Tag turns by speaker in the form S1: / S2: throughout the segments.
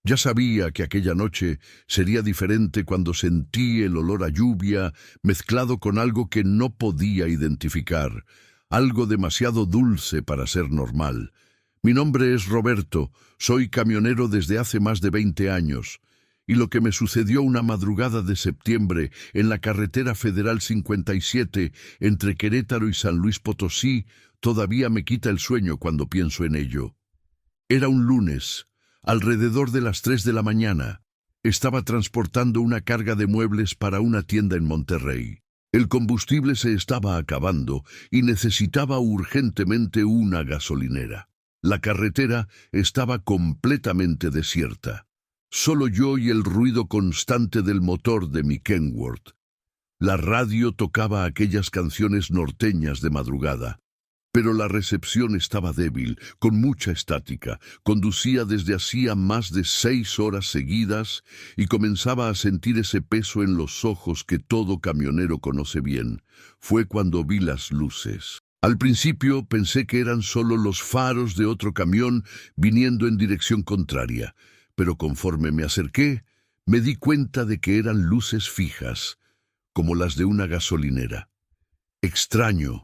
S1: Ya sabía que aquella noche sería diferente cuando sentí el olor a lluvia mezclado con algo que no podía identificar, algo demasiado dulce para ser normal. Mi nombre es Roberto, soy camionero desde hace más de 20 años, y lo que me sucedió una madrugada de septiembre en la carretera Federal 57 entre Querétaro y San Luis Potosí todavía me quita el sueño cuando pienso en ello. Era un lunes. Alrededor de las 3 de la mañana, estaba transportando una carga de muebles para una tienda en Monterrey. El combustible se estaba acabando y necesitaba urgentemente una gasolinera. La carretera estaba completamente desierta. Solo yo y el ruido constante del motor de mi Kenworth. La radio tocaba aquellas canciones norteñas de madrugada. Pero la recepción estaba débil, con mucha estática. Conducía desde hacía más de 6 horas seguidas y comenzaba a sentir ese peso en los ojos que todo camionero conoce bien. Fue cuando vi las luces. Al principio pensé que eran solo los faros de otro camión viniendo en dirección contraria, pero conforme me acerqué, me di cuenta de que eran luces fijas, como las de una gasolinera. Extraño,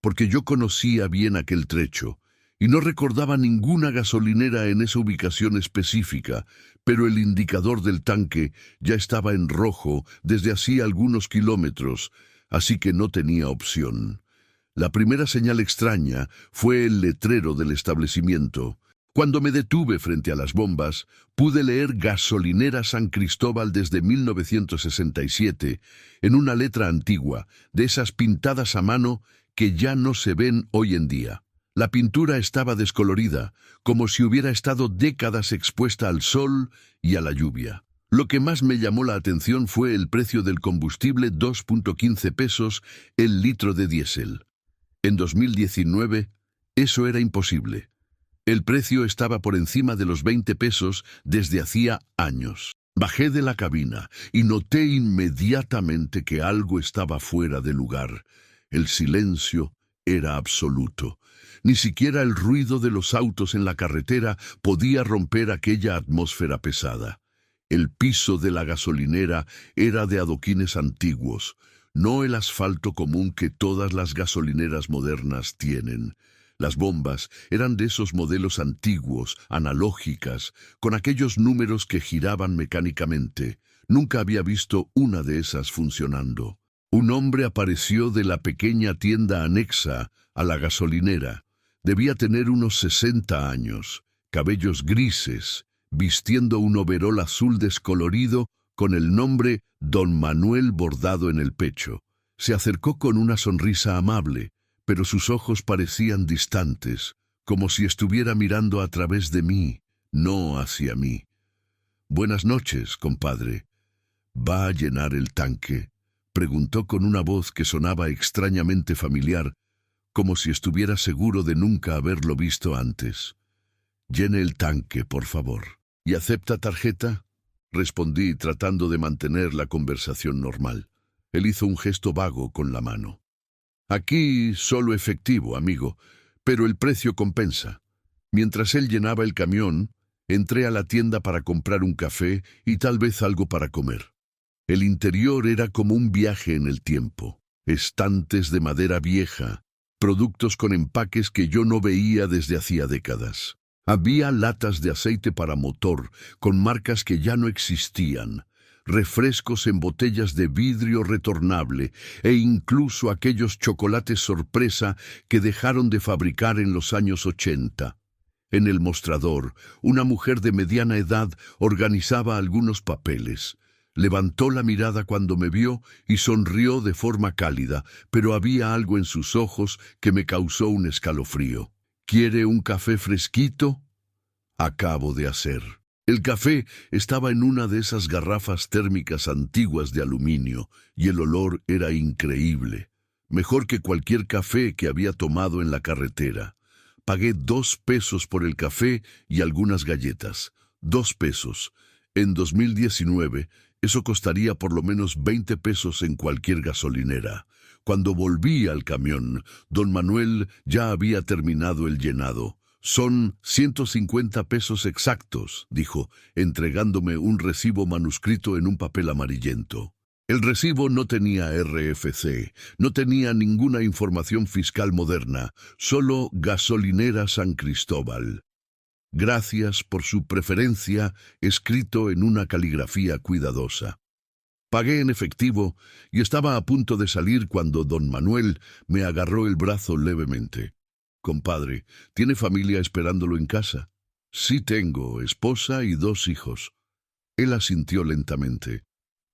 S1: porque yo conocía bien aquel trecho, y no recordaba ninguna gasolinera en esa ubicación específica, pero el indicador del tanque ya estaba en rojo desde hacía algunos kilómetros, así que no tenía opción. La primera señal extraña fue el letrero del establecimiento. Cuando me detuve frente a las bombas, pude leer Gasolinera San Cristóbal desde 1967, en una letra antigua, de esas pintadas a mano que ya no se ven hoy en día. La pintura estaba descolorida, como si hubiera estado décadas expuesta al sol y a la lluvia. Lo que más me llamó la atención fue el precio del combustible, 2.15 pesos el litro de diésel. En 2019, eso era imposible. El precio estaba por encima de los 20 pesos desde hacía años. Bajé de la cabina y noté inmediatamente que algo estaba fuera de lugar. El silencio era absoluto. Ni siquiera el ruido de los autos en la carretera podía romper aquella atmósfera pesada. El piso de la gasolinera era de adoquines antiguos, no el asfalto común que todas las gasolineras modernas tienen. Las bombas eran de esos modelos antiguos, analógicas, con aquellos números que giraban mecánicamente. Nunca había visto una de esas funcionando. Un hombre apareció de la pequeña tienda anexa a la gasolinera. Debía tener unos 60 años, cabellos grises, vistiendo un overol azul descolorido con el nombre Don Manuel bordado en el pecho. Se acercó con una sonrisa amable, pero sus ojos parecían distantes, como si estuviera mirando a través de mí, no hacia mí. «Buenas noches, compadre. ¿Va a llenar el tanque?», preguntó con una voz que sonaba extrañamente familiar, como si estuviera seguro de nunca haberlo visto antes. «Llene el tanque, por favor». «¿Y acepta tarjeta?», respondí tratando de mantener la conversación normal. Él hizo un gesto vago con la mano. «Aquí solo efectivo, amigo, pero el precio compensa». Mientras él llenaba el camión, entré a la tienda para comprar un café y tal vez algo para comer. El interior era como un viaje en el tiempo. Estantes de madera vieja, productos con empaques que yo no veía desde hacía décadas. Había latas de aceite para motor, con marcas que ya no existían, refrescos en botellas de vidrio retornable e incluso aquellos chocolates sorpresa que dejaron de fabricar en los años 80. En el mostrador, una mujer de mediana edad organizaba algunos papeles. Levantó la mirada cuando me vio y sonrió de forma cálida, pero había algo en sus ojos que me causó un escalofrío. «¿Quiere un café fresquito?». «Acabo de hacer». El café estaba en una de esas garrafas térmicas antiguas de aluminio y el olor era increíble. Mejor que cualquier café que había tomado en la carretera. Pagué 2 pesos por el café y algunas galletas. 2 pesos. En 2019, eso costaría por lo menos 20 pesos en cualquier gasolinera. Cuando volví al camión, don Manuel ya había terminado el llenado. Son 150 pesos exactos, dijo, entregándome un recibo manuscrito en un papel amarillento. El recibo no tenía RFC, no tenía ninguna información fiscal moderna, solo Gasolinera San Cristóbal. Gracias por su preferencia, escrito en una caligrafía cuidadosa. Pagué en efectivo y estaba a punto de salir cuando don Manuel me agarró el brazo levemente. «Compadre, ¿tiene familia esperándolo en casa?» «Sí tengo, esposa y 2 hijos». Él asintió lentamente.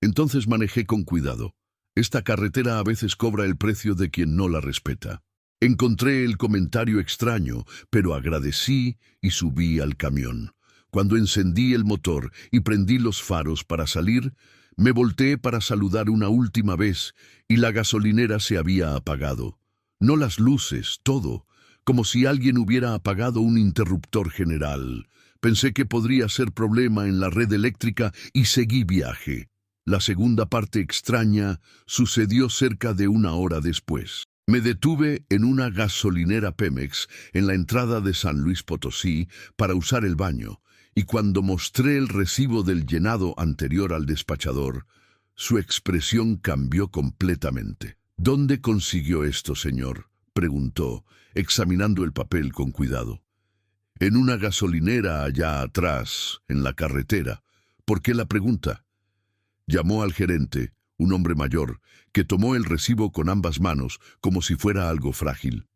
S1: Entonces manejé con cuidado. Esta carretera a veces cobra el precio de quien no la respeta. Encontré el comentario extraño, pero agradecí y subí al camión. Cuando encendí el motor y prendí los faros para salir, me volteé para saludar una última vez y la gasolinera se había apagado. No las luces, todo, como si alguien hubiera apagado un interruptor general. Pensé que podría ser problema en la red eléctrica y seguí viaje. La segunda parte extraña sucedió cerca de 1 hora después. Me detuve en una gasolinera Pemex en la entrada de San Luis Potosí para usar el baño, y cuando mostré el recibo del llenado anterior al despachador, su expresión cambió completamente. «¿Dónde consiguió esto, señor?», preguntó, examinando el papel con cuidado. «En una gasolinera allá atrás, en la carretera». «¿Por qué la pregunta?». Llamó al gerente, un hombre mayor, que tomó el recibo con ambas manos, como si fuera algo frágil.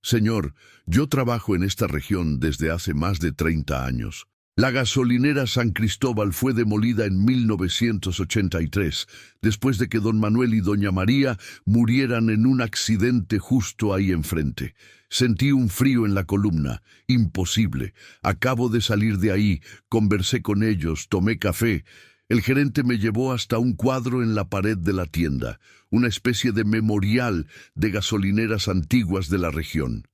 S1: «Señor, yo trabajo en esta región desde hace más de 30 años. La gasolinera San Cristóbal fue demolida en 1983, después de que don Manuel y doña María murieran en un accidente justo ahí enfrente. Sentí un frío en la columna, imposible. Acabo de salir de ahí, conversé con ellos, tomé café». El gerente me llevó hasta un cuadro en la pared de la tienda, una especie de memorial de gasolineras antiguas de la región.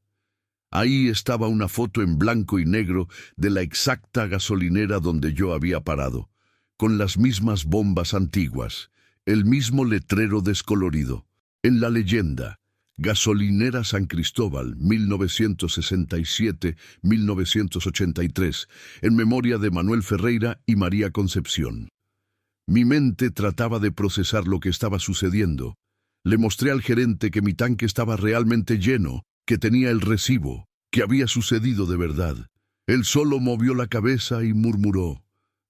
S1: Ahí estaba una foto en blanco y negro de la exacta gasolinera donde yo había parado, con las mismas bombas antiguas, el mismo letrero descolorido. En la leyenda, Gasolinera San Cristóbal, 1967-1983, en memoria de Manuel Ferreira y María Concepción. Mi mente trataba de procesar lo que estaba sucediendo. Le mostré al gerente que mi tanque estaba realmente lleno, que tenía el recibo, que había sucedido de verdad. Él solo movió la cabeza y murmuró: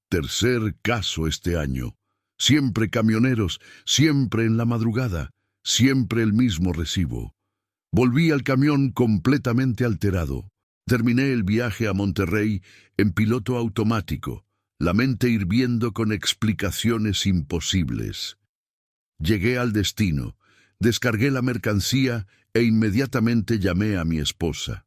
S1: «Tercer caso este año. Siempre camioneros, siempre en la madrugada, siempre el mismo recibo». Volví al camión completamente alterado. Terminé el viaje a Monterrey en piloto automático, la mente hirviendo con explicaciones imposibles. Llegué al destino, descargué la mercancía e inmediatamente llamé a mi esposa.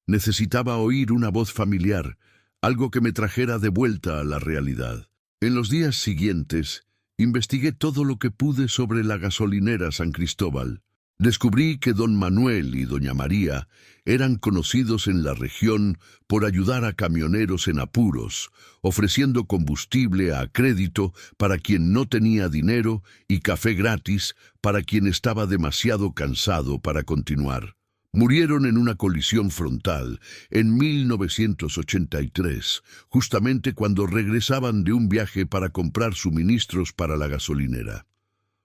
S1: Necesitaba oír una voz familiar, algo que me trajera de vuelta a la realidad. En los días siguientes, investigué todo lo que pude sobre la gasolinera San Cristóbal. Descubrí que don Manuel y doña María eran conocidos en la región por ayudar a camioneros en apuros, ofreciendo combustible a crédito para quien no tenía dinero y café gratis para quien estaba demasiado cansado para continuar. Murieron en una colisión frontal en 1983, justamente cuando regresaban de un viaje para comprar suministros para la gasolinera.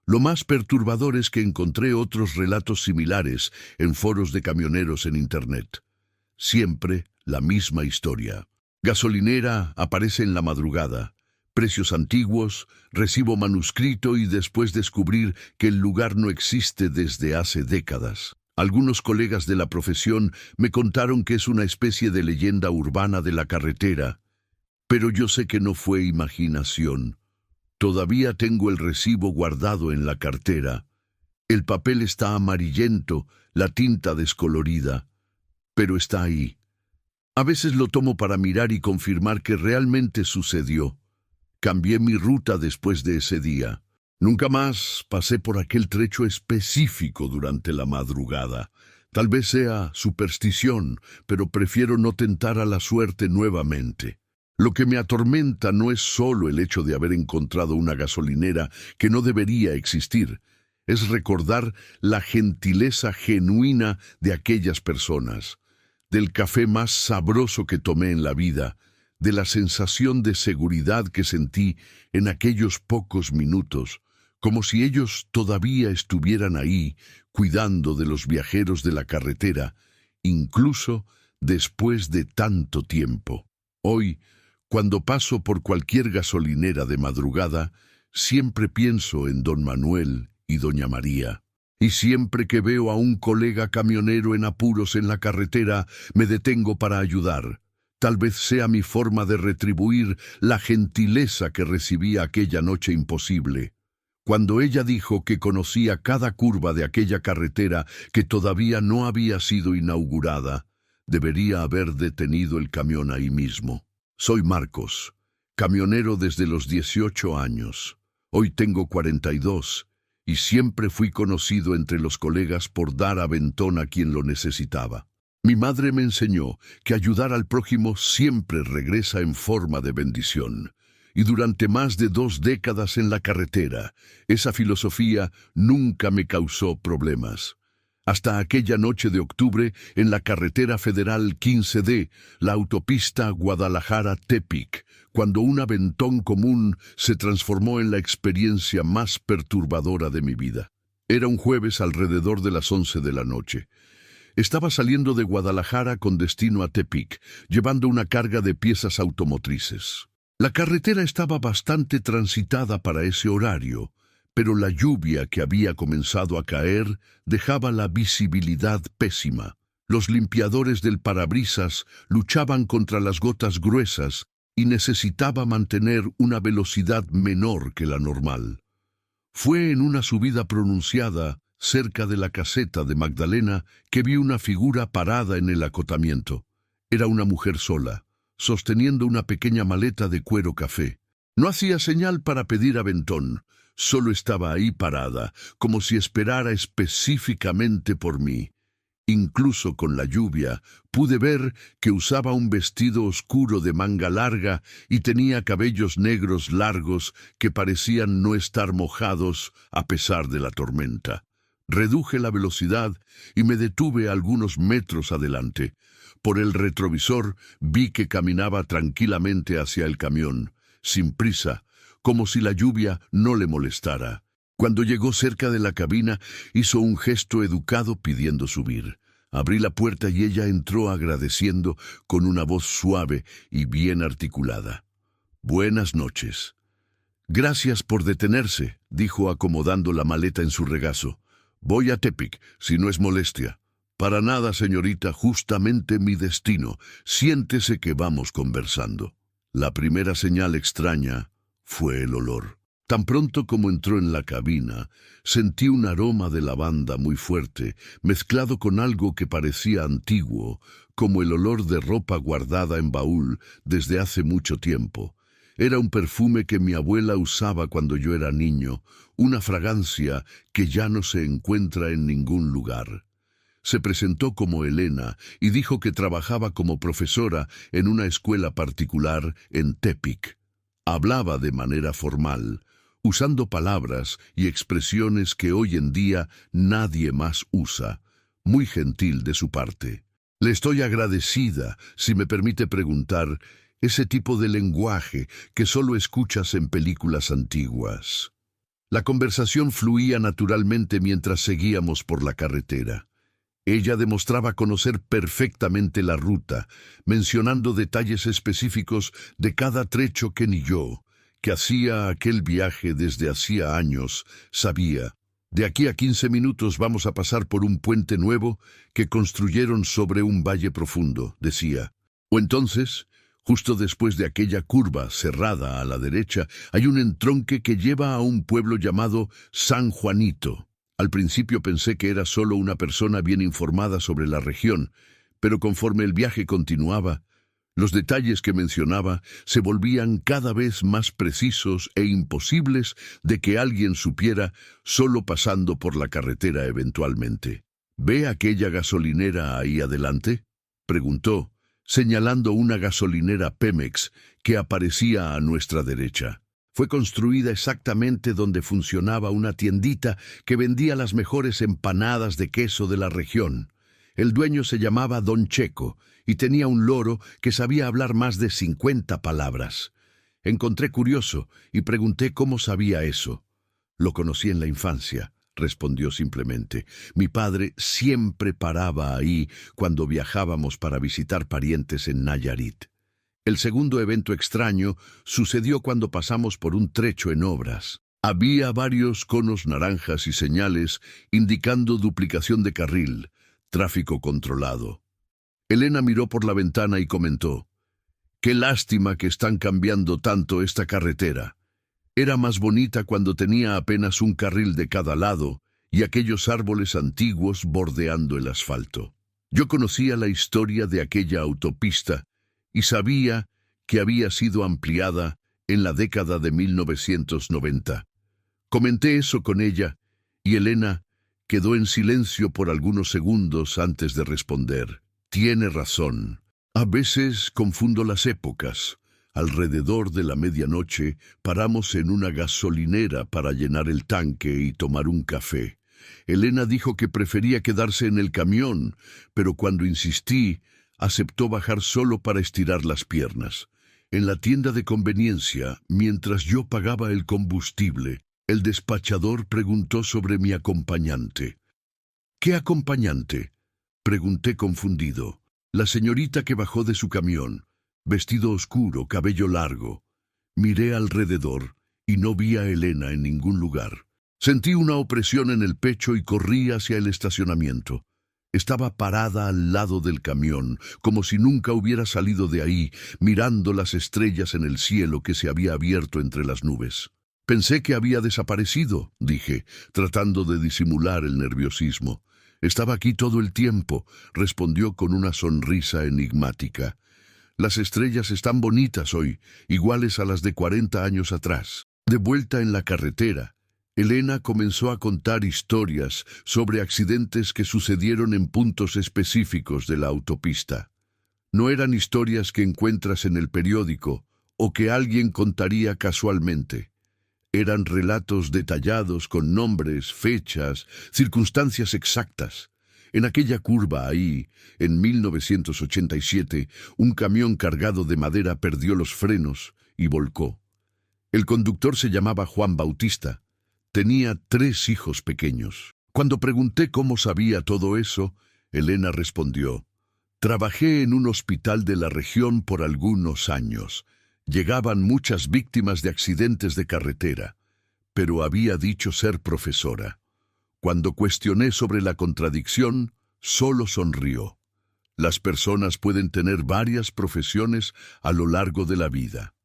S1: Lo más perturbador es que encontré otros relatos similares en foros de camioneros en Internet. Siempre la misma historia. Gasolinera aparece en la madrugada, precios antiguos, recibo manuscrito y después descubrir que el lugar no existe desde hace décadas. Algunos colegas de la profesión me contaron que es una especie de leyenda urbana de la carretera, pero yo sé que no fue imaginación. Todavía tengo el recibo guardado en la cartera. El papel está amarillento, la tinta descolorida, pero está ahí. A veces lo tomo para mirar y confirmar que realmente sucedió. Cambié mi ruta después de ese día. Nunca más pasé por aquel trecho específico durante la madrugada. Tal vez sea superstición, pero prefiero no tentar a la suerte nuevamente. Lo que me atormenta no es solo el hecho de haber encontrado una gasolinera que no debería existir, es recordar la gentileza genuina de aquellas personas. del café más sabroso que tomé en la vida, de la sensación de seguridad que sentí en aquellos pocos minutos, como si ellos todavía estuvieran ahí, cuidando de los viajeros de la carretera, incluso después de tanto tiempo. Hoy, cuando paso por cualquier gasolinera de madrugada, siempre pienso en don Manuel y doña María. Y siempre que veo a un colega camionero en apuros en la carretera, me detengo para ayudar. Tal vez sea mi forma de retribuir la gentileza que recibí aquella noche imposible. Cuando ella dijo que conocía cada curva de aquella carretera que todavía no había sido inaugurada, debería haber detenido el camión ahí mismo. Soy Marcos, camionero desde los 18 años. Hoy tengo 42 y siempre fui conocido entre los colegas por dar aventón a quien lo necesitaba. Mi madre me enseñó que ayudar al prójimo siempre regresa en forma de bendición. Y durante más de 2 décadas en la carretera, esa filosofía nunca me causó problemas. Hasta aquella noche de octubre, en la carretera federal 15D, la autopista Guadalajara-Tepic, cuando un aventón común se transformó en la experiencia más perturbadora de mi vida. Era un jueves alrededor de las 11 de la noche. Estaba saliendo de Guadalajara con destino a Tepic, llevando una carga de piezas automotrices. La carretera estaba bastante transitada para ese horario, pero la lluvia que había comenzado a caer dejaba la visibilidad pésima. Los limpiadores del parabrisas luchaban contra las gotas gruesas y necesitaba mantener una velocidad menor que la normal. Fue en una subida pronunciada, cerca de la caseta de Magdalena, que vi una figura parada en el acotamiento. Era una mujer sola, sosteniendo una pequeña maleta de cuero café. No hacía señal para pedir aventón, solo estaba ahí parada, como si esperara específicamente por mí. Incluso con la lluvia, pude ver que usaba un vestido oscuro de manga larga y tenía cabellos negros largos que parecían no estar mojados a pesar de la tormenta. Reduje la velocidad y me detuve algunos metros adelante. Por el retrovisor vi que caminaba tranquilamente hacia el camión, sin prisa, como si la lluvia no le molestara. Cuando llegó cerca de la cabina, hizo un gesto educado pidiendo subir. Abrí la puerta y ella entró agradeciendo con una voz suave y bien articulada. «Buenas noches». «Gracias por detenerse», dijo acomodando la maleta en su regazo. «Voy a Tepic, si no es molestia». «Para nada, señorita, justamente mi destino. Siéntese que vamos conversando». La primera señal extraña fue el olor. Tan pronto como entró en la cabina, sentí un aroma de lavanda muy fuerte, mezclado con algo que parecía antiguo, como el olor de ropa guardada en baúl desde hace mucho tiempo. Era un perfume que mi abuela usaba cuando yo era niño, una fragancia que ya no se encuentra en ningún lugar. Se presentó como Elena y dijo que trabajaba como profesora en una escuela particular en Tepic. Hablaba de manera formal, usando palabras y expresiones que hoy en día nadie más usa. Muy gentil de su parte. Le estoy agradecida, si me permite preguntar, ese tipo de lenguaje que solo escuchas en películas antiguas. La conversación fluía naturalmente mientras seguíamos por la carretera. Ella demostraba conocer perfectamente la ruta, mencionando detalles específicos de cada trecho que ni yo, que hacía aquel viaje desde hacía años, sabía. De aquí a 15 minutos vamos a pasar por un puente nuevo que construyeron sobre un valle profundo, decía. O entonces, justo después de aquella curva cerrada a la derecha, hay un entronque que lleva a un pueblo llamado San Juanito. Al principio pensé que era solo una persona bien informada sobre la región, pero conforme el viaje continuaba, los detalles que mencionaba se volvían cada vez más precisos e imposibles de que alguien supiera solo pasando por la carretera eventualmente. «¿Ve aquella gasolinera ahí adelante?», preguntó, señalando una gasolinera Pemex que aparecía a nuestra derecha. Fue construida exactamente donde funcionaba una tiendita que vendía las mejores empanadas de queso de la región. El dueño se llamaba Don Checo y tenía un loro que sabía hablar más de 50 palabras. Encontré curioso y pregunté cómo sabía eso. Lo conocí en la infancia, respondió simplemente. Mi padre siempre paraba ahí cuando viajábamos para visitar parientes en Nayarit. El segundo evento extraño sucedió cuando pasamos por un trecho en obras. Había varios conos naranjas y señales indicando duplicación de carril, tráfico controlado. Elena miró por la ventana y comentó: «Qué lástima que están cambiando tanto esta carretera. Era más bonita cuando tenía apenas un carril de cada lado y aquellos árboles antiguos bordeando el asfalto». Yo conocía la historia de aquella autopista y sabía que había sido ampliada en la década de 1990. Comenté eso con ella y Elena quedó en silencio por algunos segundos antes de responder. Tiene razón. A veces confundo las épocas. Alrededor de la medianoche paramos en una gasolinera para llenar el tanque y tomar un café. Elena dijo que prefería quedarse en el camión, pero cuando insistí, aceptó bajar solo para estirar las piernas. En la tienda de conveniencia, mientras yo pagaba el combustible, el despachador preguntó sobre mi acompañante. «¿Qué acompañante?», pregunté confundido. «La señorita que bajó de su camión, vestido oscuro, cabello largo». Miré alrededor y no vi a Elena en ningún lugar. Sentí una opresión en el pecho y corrí hacia el estacionamiento. Estaba parada al lado del camión, como si nunca hubiera salido de ahí, mirando las estrellas en el cielo que se había abierto entre las nubes. «Pensé que había desaparecido», dije, tratando de disimular el nerviosismo. «Estaba aquí todo el tiempo», respondió con una sonrisa enigmática. «Las estrellas están bonitas hoy, iguales a las de 40 años atrás». De vuelta en la carretera, Elena comenzó a contar historias sobre accidentes que sucedieron en puntos específicos de la autopista. No eran historias que encuentras en el periódico o que alguien contaría casualmente. Eran relatos detallados con nombres, fechas, circunstancias exactas. En aquella curva ahí, en 1987, un camión cargado de madera perdió los frenos y volcó. El conductor se llamaba Juan Bautista. Tenía 3 hijos pequeños. Cuando pregunté cómo sabía todo eso, Elena respondió: «Trabajé en un hospital de la región por algunos años. Llegaban muchas víctimas de accidentes de carretera, pero había dicho ser profesora. Cuando cuestioné sobre la contradicción, solo sonrió. Las personas pueden tener varias profesiones a lo largo de la vida».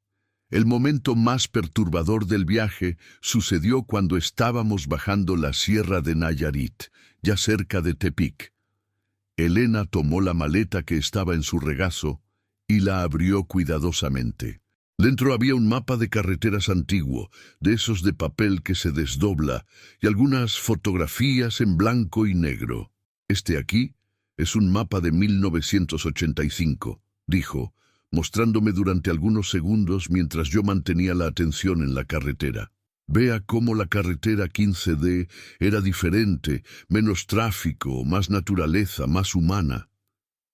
S1: El momento más perturbador del viaje sucedió cuando estábamos bajando la sierra de Nayarit, ya cerca de Tepic. Elena tomó la maleta que estaba en su regazo y la abrió cuidadosamente. Dentro había un mapa de carreteras antiguo, de esos de papel que se desdobla, y algunas fotografías en blanco y negro. «Este aquí es un mapa de 1985», dijo, mostrándome durante algunos segundos mientras yo mantenía la atención en la carretera. «Vea cómo la carretera 15D era diferente, menos tráfico, más naturaleza, más humana».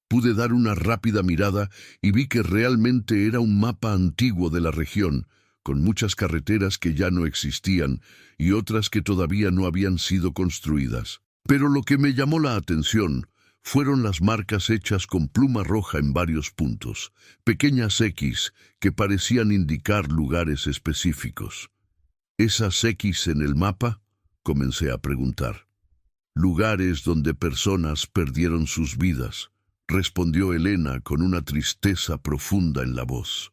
S1: Pude dar una rápida mirada y vi que realmente era un mapa antiguo de la región, con muchas carreteras que ya no existían y otras que todavía no habían sido construidas. Pero lo que me llamó la atención fueron las marcas hechas con pluma roja en varios puntos, pequeñas X que parecían indicar lugares específicos. ¿Esas X en el mapa?, comencé a preguntar. «Lugares donde personas perdieron sus vidas», respondió Elena con una tristeza profunda en la voz.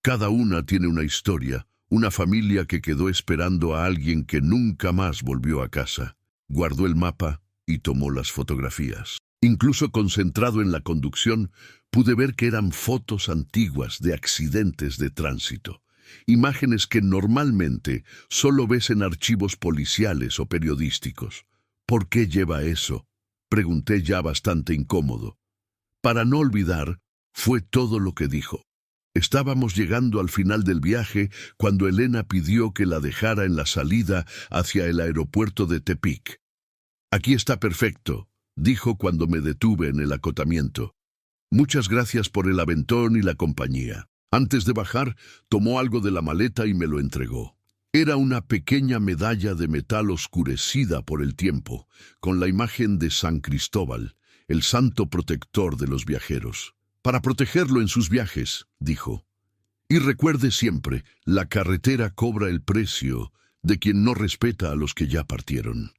S1: «Cada una tiene una historia, una familia que quedó esperando a alguien que nunca más volvió a casa». Guardó el mapa y tomó las fotografías. Incluso concentrado en la conducción, pude ver que eran fotos antiguas de accidentes de tránsito. Imágenes que normalmente solo ves en archivos policiales o periodísticos. «¿Por qué lleva eso?», pregunté ya bastante incómodo. Para no olvidar, fue todo lo que dijo. Estábamos llegando al final del viaje cuando Elena pidió que la dejara en la salida hacia el aeropuerto de Tepic. «Aquí está perfecto», dijo cuando me detuve en el acotamiento. Muchas gracias por el aventón y la compañía. Antes de bajar, tomó algo de la maleta y me lo entregó. Era una pequeña medalla de metal oscurecida por el tiempo, con la imagen de San Cristóbal, el santo protector de los viajeros. Para protegerlo en sus viajes, dijo. Y recuerde siempre, la carretera cobra el precio de quien no respeta a los que ya partieron.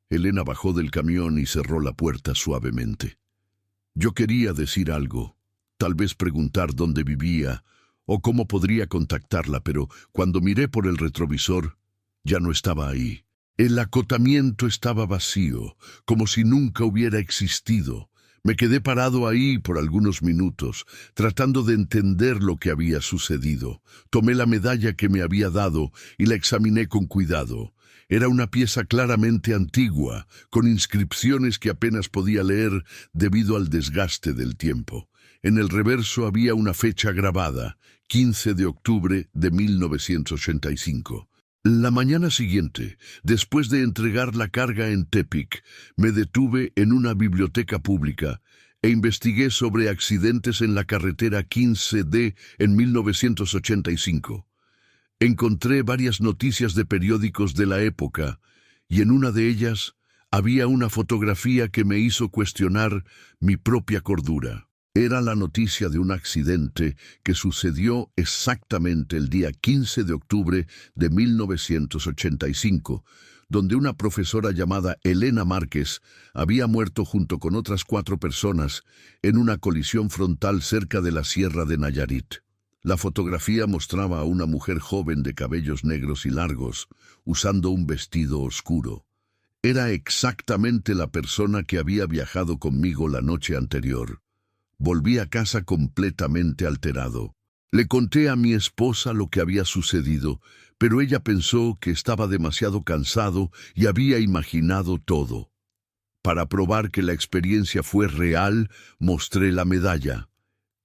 S1: Elena bajó del camión y cerró la puerta suavemente. Yo quería decir algo, tal vez preguntar dónde vivía o cómo podría contactarla, pero cuando miré por el retrovisor, ya no estaba ahí. El acotamiento estaba vacío, como si nunca hubiera existido. Me quedé parado ahí por algunos minutos, tratando de entender lo que había sucedido. Tomé la medalla que me había dado y la examiné con cuidado. Era una pieza claramente antigua, con inscripciones que apenas podía leer debido al desgaste del tiempo. En el reverso había una fecha grabada, 15 de octubre de 1985. La mañana siguiente, después de entregar la carga en Tepic, me detuve en una biblioteca pública e investigué sobre accidentes en la carretera 15D en 1985. Encontré varias noticias de periódicos de la época, y en una de ellas había una fotografía que me hizo cuestionar mi propia cordura. Era la noticia de un accidente que sucedió exactamente el día 15 de octubre de 1985, donde una profesora llamada Elena Márquez había muerto junto con otras 4 personas en una colisión frontal cerca de la Sierra de Nayarit. La fotografía mostraba a una mujer joven de cabellos negros y largos, usando un vestido oscuro. Era exactamente la persona que había viajado conmigo la noche anterior. Volví a casa completamente alterado. Le conté a mi esposa lo que había sucedido, pero ella pensó que estaba demasiado cansado y había imaginado todo. Para probar que la experiencia fue real, mostré la medalla.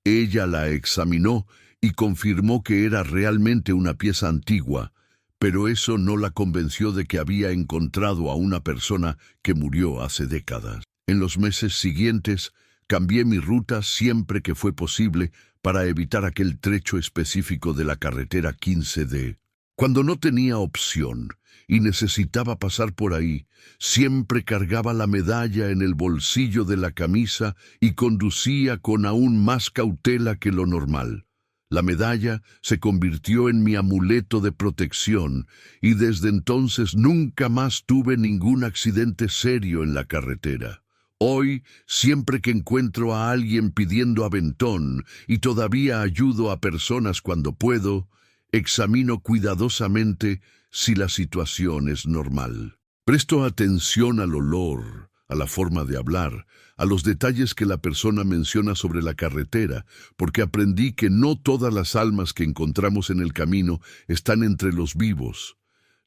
S1: Ella la examinó y confirmó que era realmente una pieza antigua, pero eso no la convenció de que había encontrado a una persona que murió hace décadas. En los meses siguientes, cambié mi ruta siempre que fue posible para evitar aquel trecho específico de la carretera 15D. Cuando no tenía opción y necesitaba pasar por ahí, siempre cargaba la medalla en el bolsillo de la camisa y conducía con aún más cautela que lo normal. La medalla se convirtió en mi amuleto de protección y desde entonces nunca más tuve ningún accidente serio en la carretera. Hoy, siempre que encuentro a alguien pidiendo aventón y todavía ayudo a personas cuando puedo, examino cuidadosamente si la situación es normal. Presto atención al olor, a la forma de hablar, a los detalles que la persona menciona sobre la carretera, porque aprendí que no todas las almas que encontramos en el camino están entre los vivos.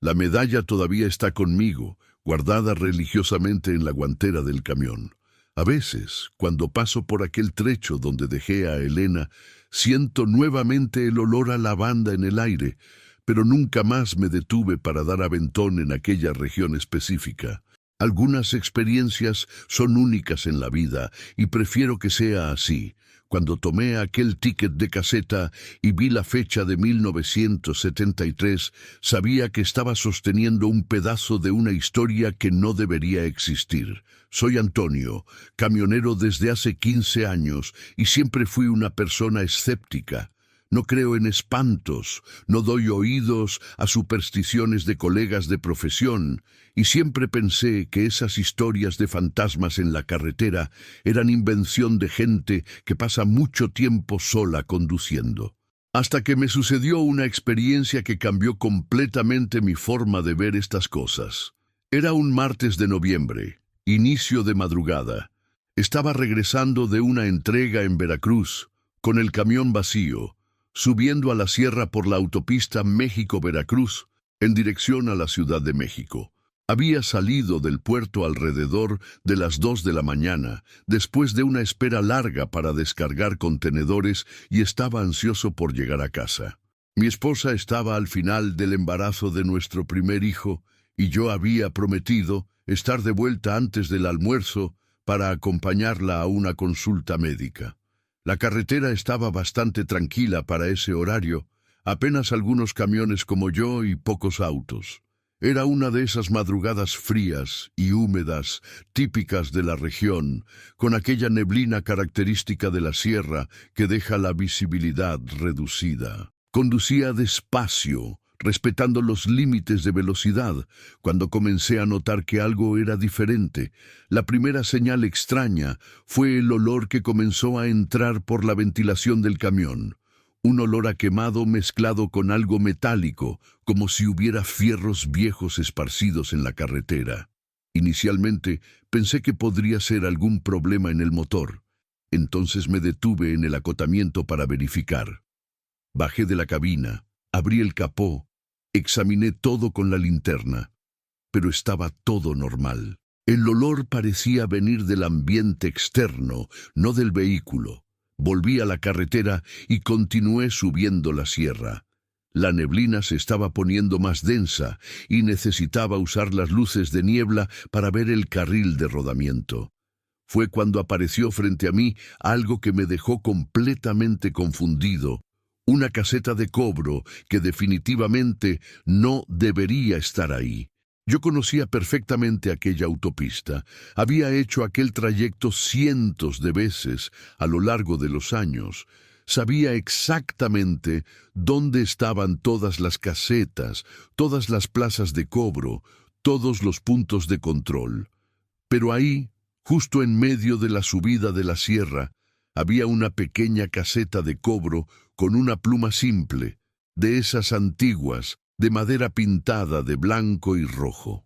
S1: La medalla todavía está conmigo, guardada religiosamente en la guantera del camión. A veces, cuando paso por aquel trecho donde dejé a Elena, siento nuevamente el olor a lavanda en el aire, pero nunca más me detuve para dar aventón en aquella región específica. Algunas experiencias son únicas en la vida y prefiero que sea así. Cuando tomé aquel ticket de caseta y vi la fecha de 1973, sabía que estaba sosteniendo un pedazo de una historia que no debería existir. Soy Antonio, camionero desde hace 15 años y siempre fui una persona escéptica. No creo en espantos, no doy oídos a supersticiones de colegas de profesión, y siempre pensé que esas historias de fantasmas en la carretera eran invención de gente que pasa mucho tiempo sola conduciendo. Hasta que me sucedió una experiencia que cambió completamente mi forma de ver estas cosas. Era un martes de noviembre, inicio de madrugada. Estaba regresando de una entrega en Veracruz, con el camión vacío, subiendo a la sierra por la autopista México-Veracruz, en dirección a la Ciudad de México. Había salido del puerto alrededor de las 2 de la mañana, después de una espera larga para descargar contenedores, y estaba ansioso por llegar a casa. Mi esposa estaba al final del embarazo de nuestro primer hijo, y yo había prometido estar de vuelta antes del almuerzo para acompañarla a una consulta médica. La carretera estaba bastante tranquila para ese horario, apenas algunos camiones como yo y pocos autos. Era una de esas madrugadas frías y húmedas, típicas de la región, con aquella neblina característica de la sierra que deja la visibilidad reducida. Conducía despacio, respetando los límites de velocidad, cuando comencé a notar que algo era diferente. La primera señal extraña fue el olor que comenzó a entrar por la ventilación del camión. Un olor a quemado mezclado con algo metálico, como si hubiera fierros viejos esparcidos en la carretera. Inicialmente pensé que podría ser algún problema en el motor. Entonces me detuve en el acotamiento para verificar. Bajé de la cabina, abrí el capó, examiné todo con la linterna, pero estaba todo normal. El olor parecía venir del ambiente externo, no del vehículo. Volví a la carretera y continué subiendo la sierra. La neblina se estaba poniendo más densa y necesitaba usar las luces de niebla para ver el carril de rodamiento. Fue cuando apareció frente a mí algo que me dejó completamente confundido. Una caseta de cobro que definitivamente no debería estar ahí. Yo conocía perfectamente aquella autopista. Había hecho aquel trayecto cientos de veces a lo largo de los años. Sabía exactamente dónde estaban todas las casetas, todas las plazas de cobro, todos los puntos de control. Pero ahí, justo en medio de la subida de la sierra, había una pequeña caseta de cobro con una pluma simple, de esas antiguas, de madera pintada de blanco y rojo.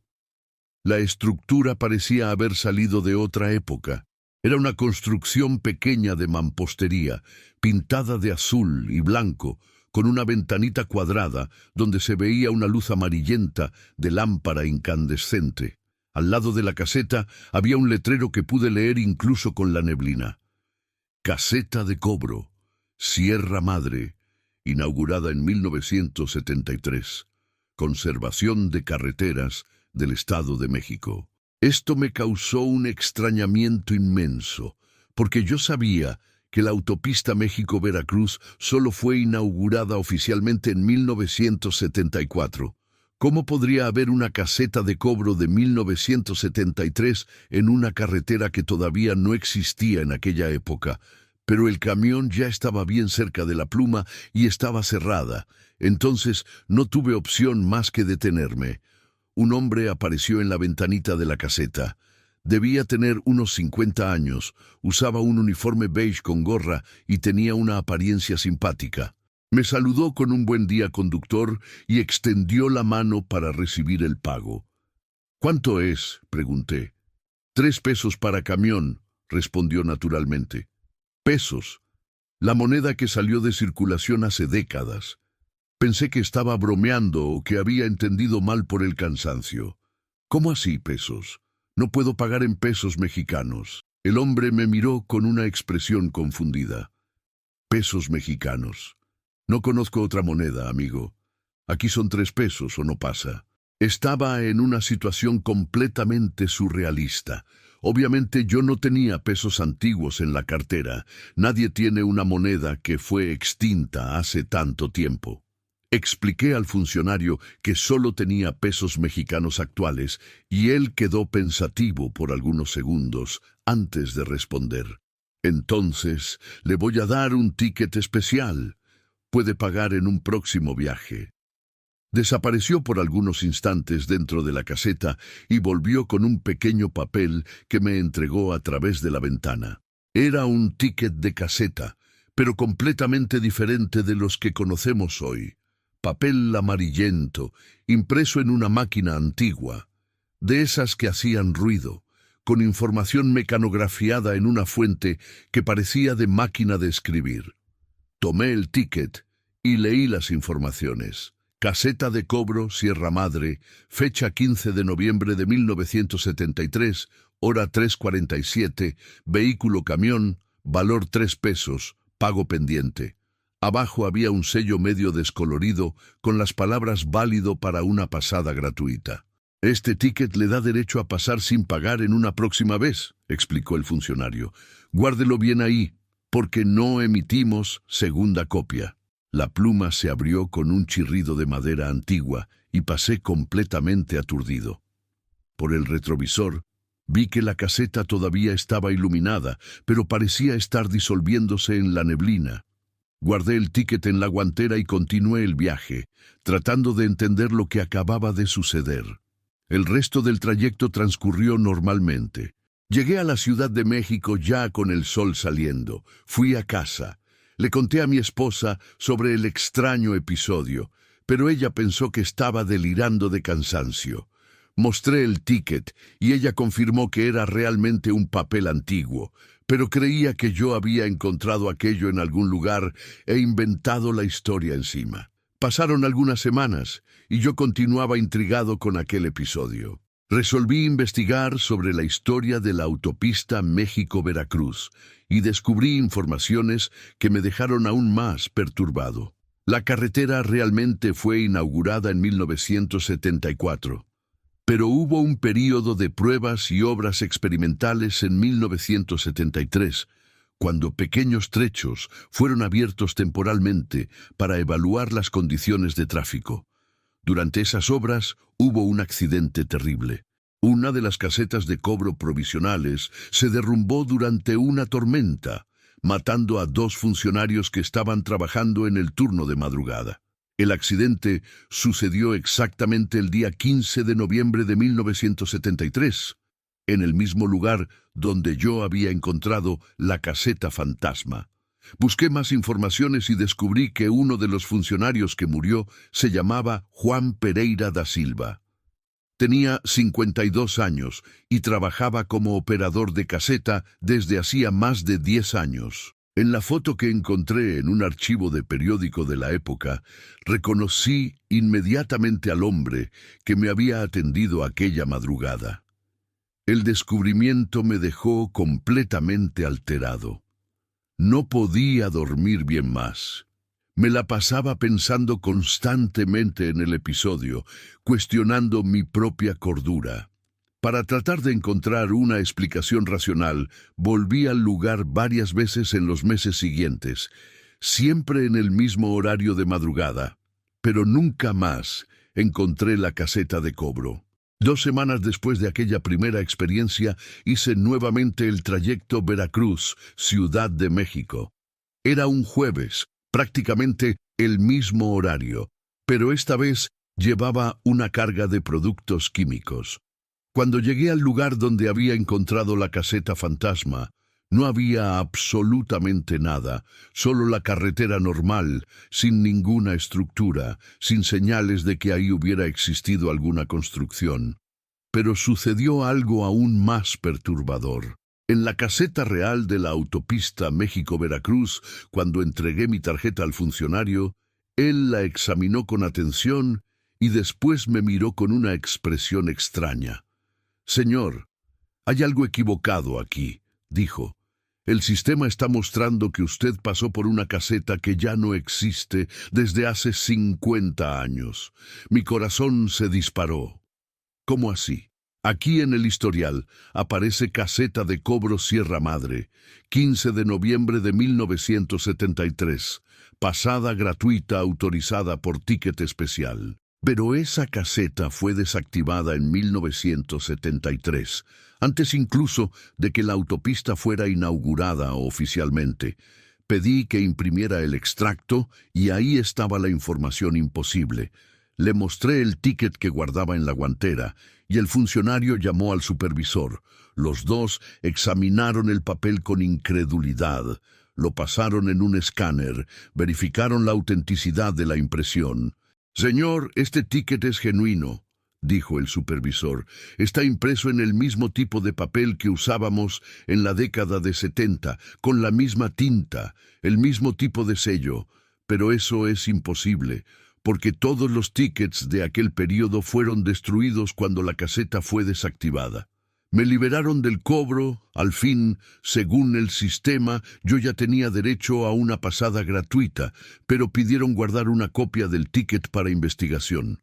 S1: La estructura parecía haber salido de otra época. Era una construcción pequeña de mampostería, pintada de azul y blanco, con una ventanita cuadrada donde se veía una luz amarillenta de lámpara incandescente. Al lado de la caseta había un letrero que pude leer incluso con la neblina. Caseta de cobro, Sierra Madre, inaugurada en 1973. Conservación de carreteras del Estado de México. Esto me causó un extrañamiento inmenso, porque yo sabía que la autopista México-Veracruz solo fue inaugurada oficialmente en 1974. ¿Cómo podría haber una caseta de cobro de 1973 en una carretera que todavía no existía en aquella época? Pero el camión ya estaba bien cerca de la pluma y estaba cerrada. Entonces no tuve opción más que detenerme. Un hombre apareció en la ventanita de la caseta. Debía tener unos 50 años, usaba un uniforme beige con gorra y tenía una apariencia simpática. Me saludó con un buen día, conductor, y extendió la mano para recibir el pago. ¿Cuánto es?, pregunté. 3 pesos para camión, respondió naturalmente. Pesos, la moneda que salió de circulación hace décadas. Pensé que estaba bromeando o que había entendido mal por el cansancio. ¿Cómo así pesos? No puedo pagar en pesos mexicanos. El hombre me miró con una expresión confundida. Pesos mexicanos. No conozco otra moneda, amigo. Aquí son 3 pesos o no pasa. Estaba en una situación completamente surrealista. Obviamente yo no tenía pesos antiguos en la cartera. Nadie tiene una moneda que fue extinta hace tanto tiempo. Expliqué al funcionario que solo tenía pesos mexicanos actuales y él quedó pensativo por algunos segundos antes de responder. Entonces, le voy a dar un ticket especial. Puede pagar en un próximo viaje. Desapareció por algunos instantes dentro de la caseta y volvió con un pequeño papel que me entregó a través de la ventana. Era un ticket de caseta, pero completamente diferente de los que conocemos hoy. Papel amarillento, impreso en una máquina antigua, de esas que hacían ruido, con información mecanografiada en una fuente que parecía de máquina de escribir. Tomé el ticket y leí las informaciones. Caseta de cobro, Sierra Madre, fecha 15 de noviembre de 1973, hora 3:47, vehículo camión, valor 3 pesos, pago pendiente. Abajo había un sello medio descolorido con las palabras válido para una pasada gratuita. Este ticket le da derecho a pasar sin pagar en una próxima vez, explicó el funcionario. Guárdelo bien ahí, porque no emitimos segunda copia. La pluma se abrió con un chirrido de madera antigua y pasé completamente aturdido. Por el retrovisor, vi que la caseta todavía estaba iluminada, pero parecía estar disolviéndose en la neblina. Guardé el ticket en la guantera y continué el viaje, tratando de entender lo que acababa de suceder. El resto del trayecto transcurrió normalmente. Llegué a la Ciudad de México ya con el sol saliendo. Fui a casa. Le conté a mi esposa sobre el extraño episodio, pero ella pensó que estaba delirando de cansancio. Mostré el ticket y ella confirmó que era realmente un papel antiguo, pero creía que yo había encontrado aquello en algún lugar e inventado la historia encima. Pasaron algunas semanas y yo continuaba intrigado con aquel episodio. Resolví investigar sobre la historia de la autopista México-Veracruz y descubrí informaciones que me dejaron aún más perturbado. La carretera realmente fue inaugurada en 1974, pero hubo un período de pruebas y obras experimentales en 1973, cuando pequeños trechos fueron abiertos temporalmente para evaluar las condiciones de tráfico. Durante esas obras hubo un accidente terrible. Una de las casetas de cobro provisionales se derrumbó durante una tormenta, matando a 2 funcionarios que estaban trabajando en el turno de madrugada. El accidente sucedió exactamente el día 15 de noviembre de 1973, en el mismo lugar donde yo había encontrado la caseta fantasma. Busqué más informaciones y descubrí que uno de los funcionarios que murió se llamaba Juan Pereira da Silva. Tenía 52 años y trabajaba como operador de caseta desde hacía más de 10 años. En la foto que encontré en un archivo de periódico de la época, reconocí inmediatamente al hombre que me había atendido aquella madrugada. El descubrimiento me dejó completamente alterado. No podía dormir bien más. Me la pasaba pensando constantemente en el episodio, cuestionando mi propia cordura. Para tratar de encontrar una explicación racional, volví al lugar varias veces en los meses siguientes, siempre en el mismo horario de madrugada, pero nunca más encontré la caseta de cobro. 2 semanas después de aquella primera experiencia, hice nuevamente el trayecto Veracruz, Ciudad de México. Era un jueves, prácticamente el mismo horario, pero esta vez llevaba una carga de productos químicos. Cuando llegué al lugar donde había encontrado la caseta fantasma, no había absolutamente nada, solo la carretera normal, sin ninguna estructura, sin señales de que ahí hubiera existido alguna construcción. Pero sucedió algo aún más perturbador. En la caseta real de la autopista México-Veracruz, cuando entregué mi tarjeta al funcionario, él la examinó con atención y después me miró con una expresión extraña. «Señor, hay algo equivocado aquí», dijo. «El sistema está mostrando que usted pasó por una caseta que ya no existe desde hace 50 años. Mi corazón se disparó». «¿Cómo así?» Aquí en el historial aparece caseta de cobro Sierra Madre, 15 de noviembre de 1973, pasada gratuita autorizada por ticket especial. Pero esa caseta fue desactivada en 1973, antes incluso de que la autopista fuera inaugurada oficialmente. Pedí que imprimiera el extracto y ahí estaba la información imposible. Le mostré el ticket que guardaba en la guantera y el funcionario llamó al supervisor. Los dos examinaron el papel con incredulidad. Lo pasaron en un escáner, verificaron la autenticidad de la impresión. «Señor, este ticket es genuino», dijo el supervisor. «Está impreso en el mismo tipo de papel que usábamos en la década de 70, con la misma tinta, el mismo tipo de sello. Pero eso es imposible, porque todos los tickets de aquel periodo fueron destruidos cuando la caseta fue desactivada. Me liberaron del cobro, al fin, según el sistema, yo ya tenía derecho a una pasada gratuita, pero pidieron guardar una copia del ticket para investigación.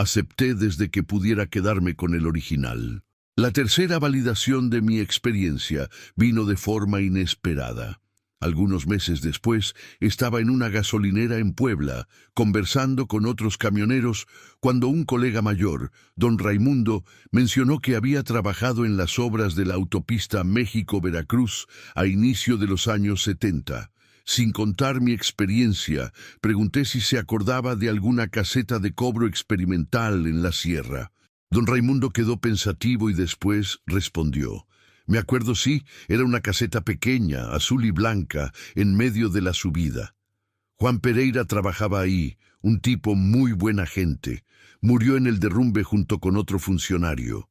S1: Acepté desde que pudiera quedarme con el original. La tercera validación de mi experiencia vino de forma inesperada. Algunos meses después, estaba en una gasolinera en Puebla, conversando con otros camioneros, cuando un colega mayor, don Raimundo, mencionó que había trabajado en las obras de la autopista México-Veracruz a inicio de los años 70. Sin contar mi experiencia, pregunté si se acordaba de alguna caseta de cobro experimental en la sierra. Don Raimundo quedó pensativo y después respondió: «Me acuerdo, sí, era una caseta pequeña, azul y blanca, en medio de la subida. Juan Pereira trabajaba ahí, un tipo muy buena gente. Murió en el derrumbe junto con otro funcionario».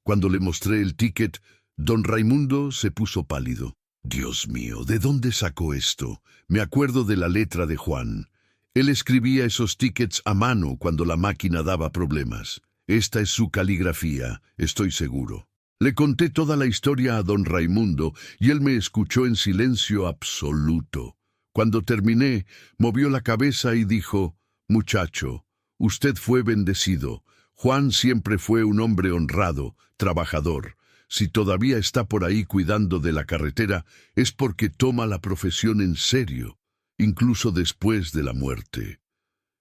S1: Cuando le mostré el ticket, don Raimundo se puso pálido. «Dios mío, ¿de dónde sacó esto? Me acuerdo de la letra de Juan. Él escribía esos tickets a mano cuando la máquina daba problemas. Esta es su caligrafía, estoy seguro». Le conté toda la historia a don Raimundo y él me escuchó en silencio absoluto. Cuando terminé, movió la cabeza y dijo: «Muchacho, usted fue bendecido. Juan siempre fue un hombre honrado, trabajador. Si todavía está por ahí cuidando de la carretera, es porque toma la profesión en serio, incluso después de la muerte».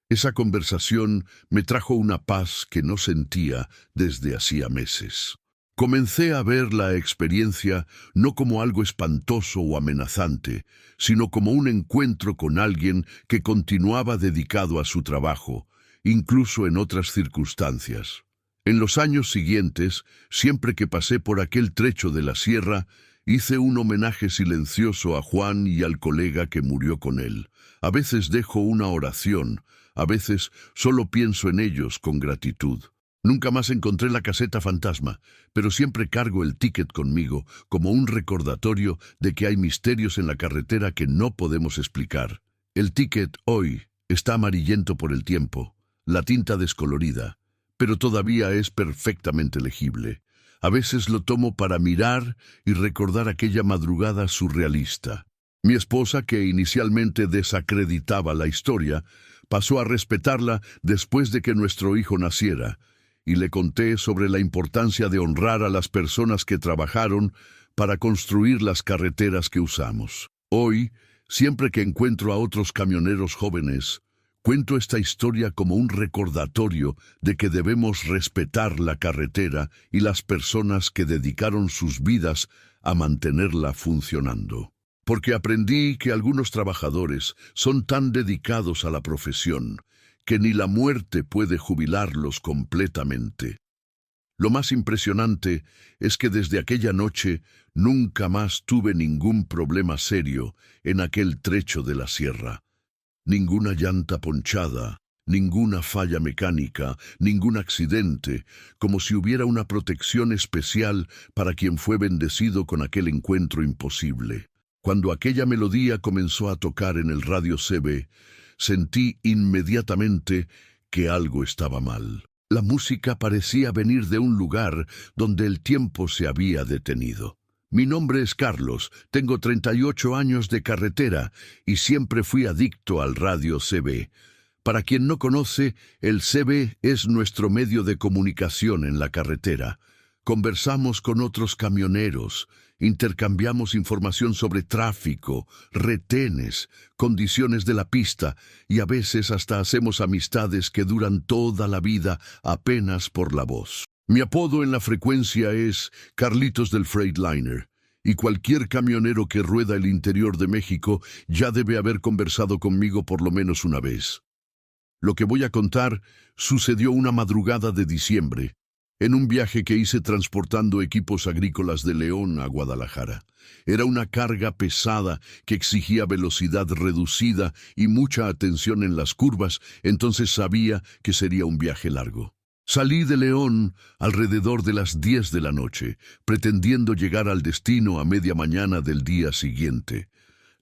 S1: Esa conversación me trajo una paz que no sentía desde hacía meses. Comencé a ver la experiencia no como algo espantoso o amenazante, sino como un encuentro con alguien que continuaba dedicado a su trabajo, incluso en otras circunstancias. En los años siguientes, siempre que pasé por aquel trecho de la sierra, hice un homenaje silencioso a Juan y al colega que murió con él. A veces dejo una oración, a veces solo pienso en ellos con gratitud. Nunca más encontré la caseta fantasma, pero siempre cargo el ticket conmigo como un recordatorio de que hay misterios en la carretera que no podemos explicar. El ticket hoy está amarillento por el tiempo, la tinta descolorida, pero todavía es perfectamente legible. A veces lo tomo para mirar y recordar aquella madrugada surrealista. Mi esposa, que inicialmente desacreditaba la historia, pasó a respetarla después de que nuestro hijo naciera, y le conté sobre la importancia de honrar a las personas que trabajaron para construir las carreteras que usamos. Hoy, siempre que encuentro a otros camioneros jóvenes, cuento esta historia como un recordatorio de que debemos respetar la carretera y las personas que dedicaron sus vidas a mantenerla funcionando. Porque aprendí que algunos trabajadores son tan dedicados a la profesión que ni la muerte puede jubilarlos completamente. Lo más impresionante es que desde aquella noche nunca más tuve ningún problema serio en aquel trecho de la sierra. Ninguna llanta ponchada, ninguna falla mecánica, ningún accidente, como si hubiera una protección especial para quien fue bendecido con aquel encuentro imposible. Cuando aquella melodía comenzó a tocar en el radio CB, sentí inmediatamente que algo estaba mal. La música parecía venir de un lugar donde el tiempo se había detenido. Mi nombre es Carlos, tengo 38 años de carretera y siempre fui adicto al radio CB. Para quien no conoce, el CB es nuestro medio de comunicación en la carretera. Conversamos con otros camioneros, intercambiamos información sobre tráfico, retenes, condiciones de la pista y a veces hasta hacemos amistades que duran toda la vida apenas por la voz. Mi apodo en la frecuencia es Carlitos del Freightliner, y cualquier camionero que rueda el interior de México ya debe haber conversado conmigo por lo menos una vez. Lo que voy a contar sucedió una madrugada de diciembre, en un viaje que hice transportando equipos agrícolas de León a Guadalajara. Era una carga pesada que exigía velocidad reducida y mucha atención en las curvas, entonces sabía que sería un viaje largo. Salí de León alrededor de las 10 de la noche, pretendiendo llegar al destino a media mañana del día siguiente.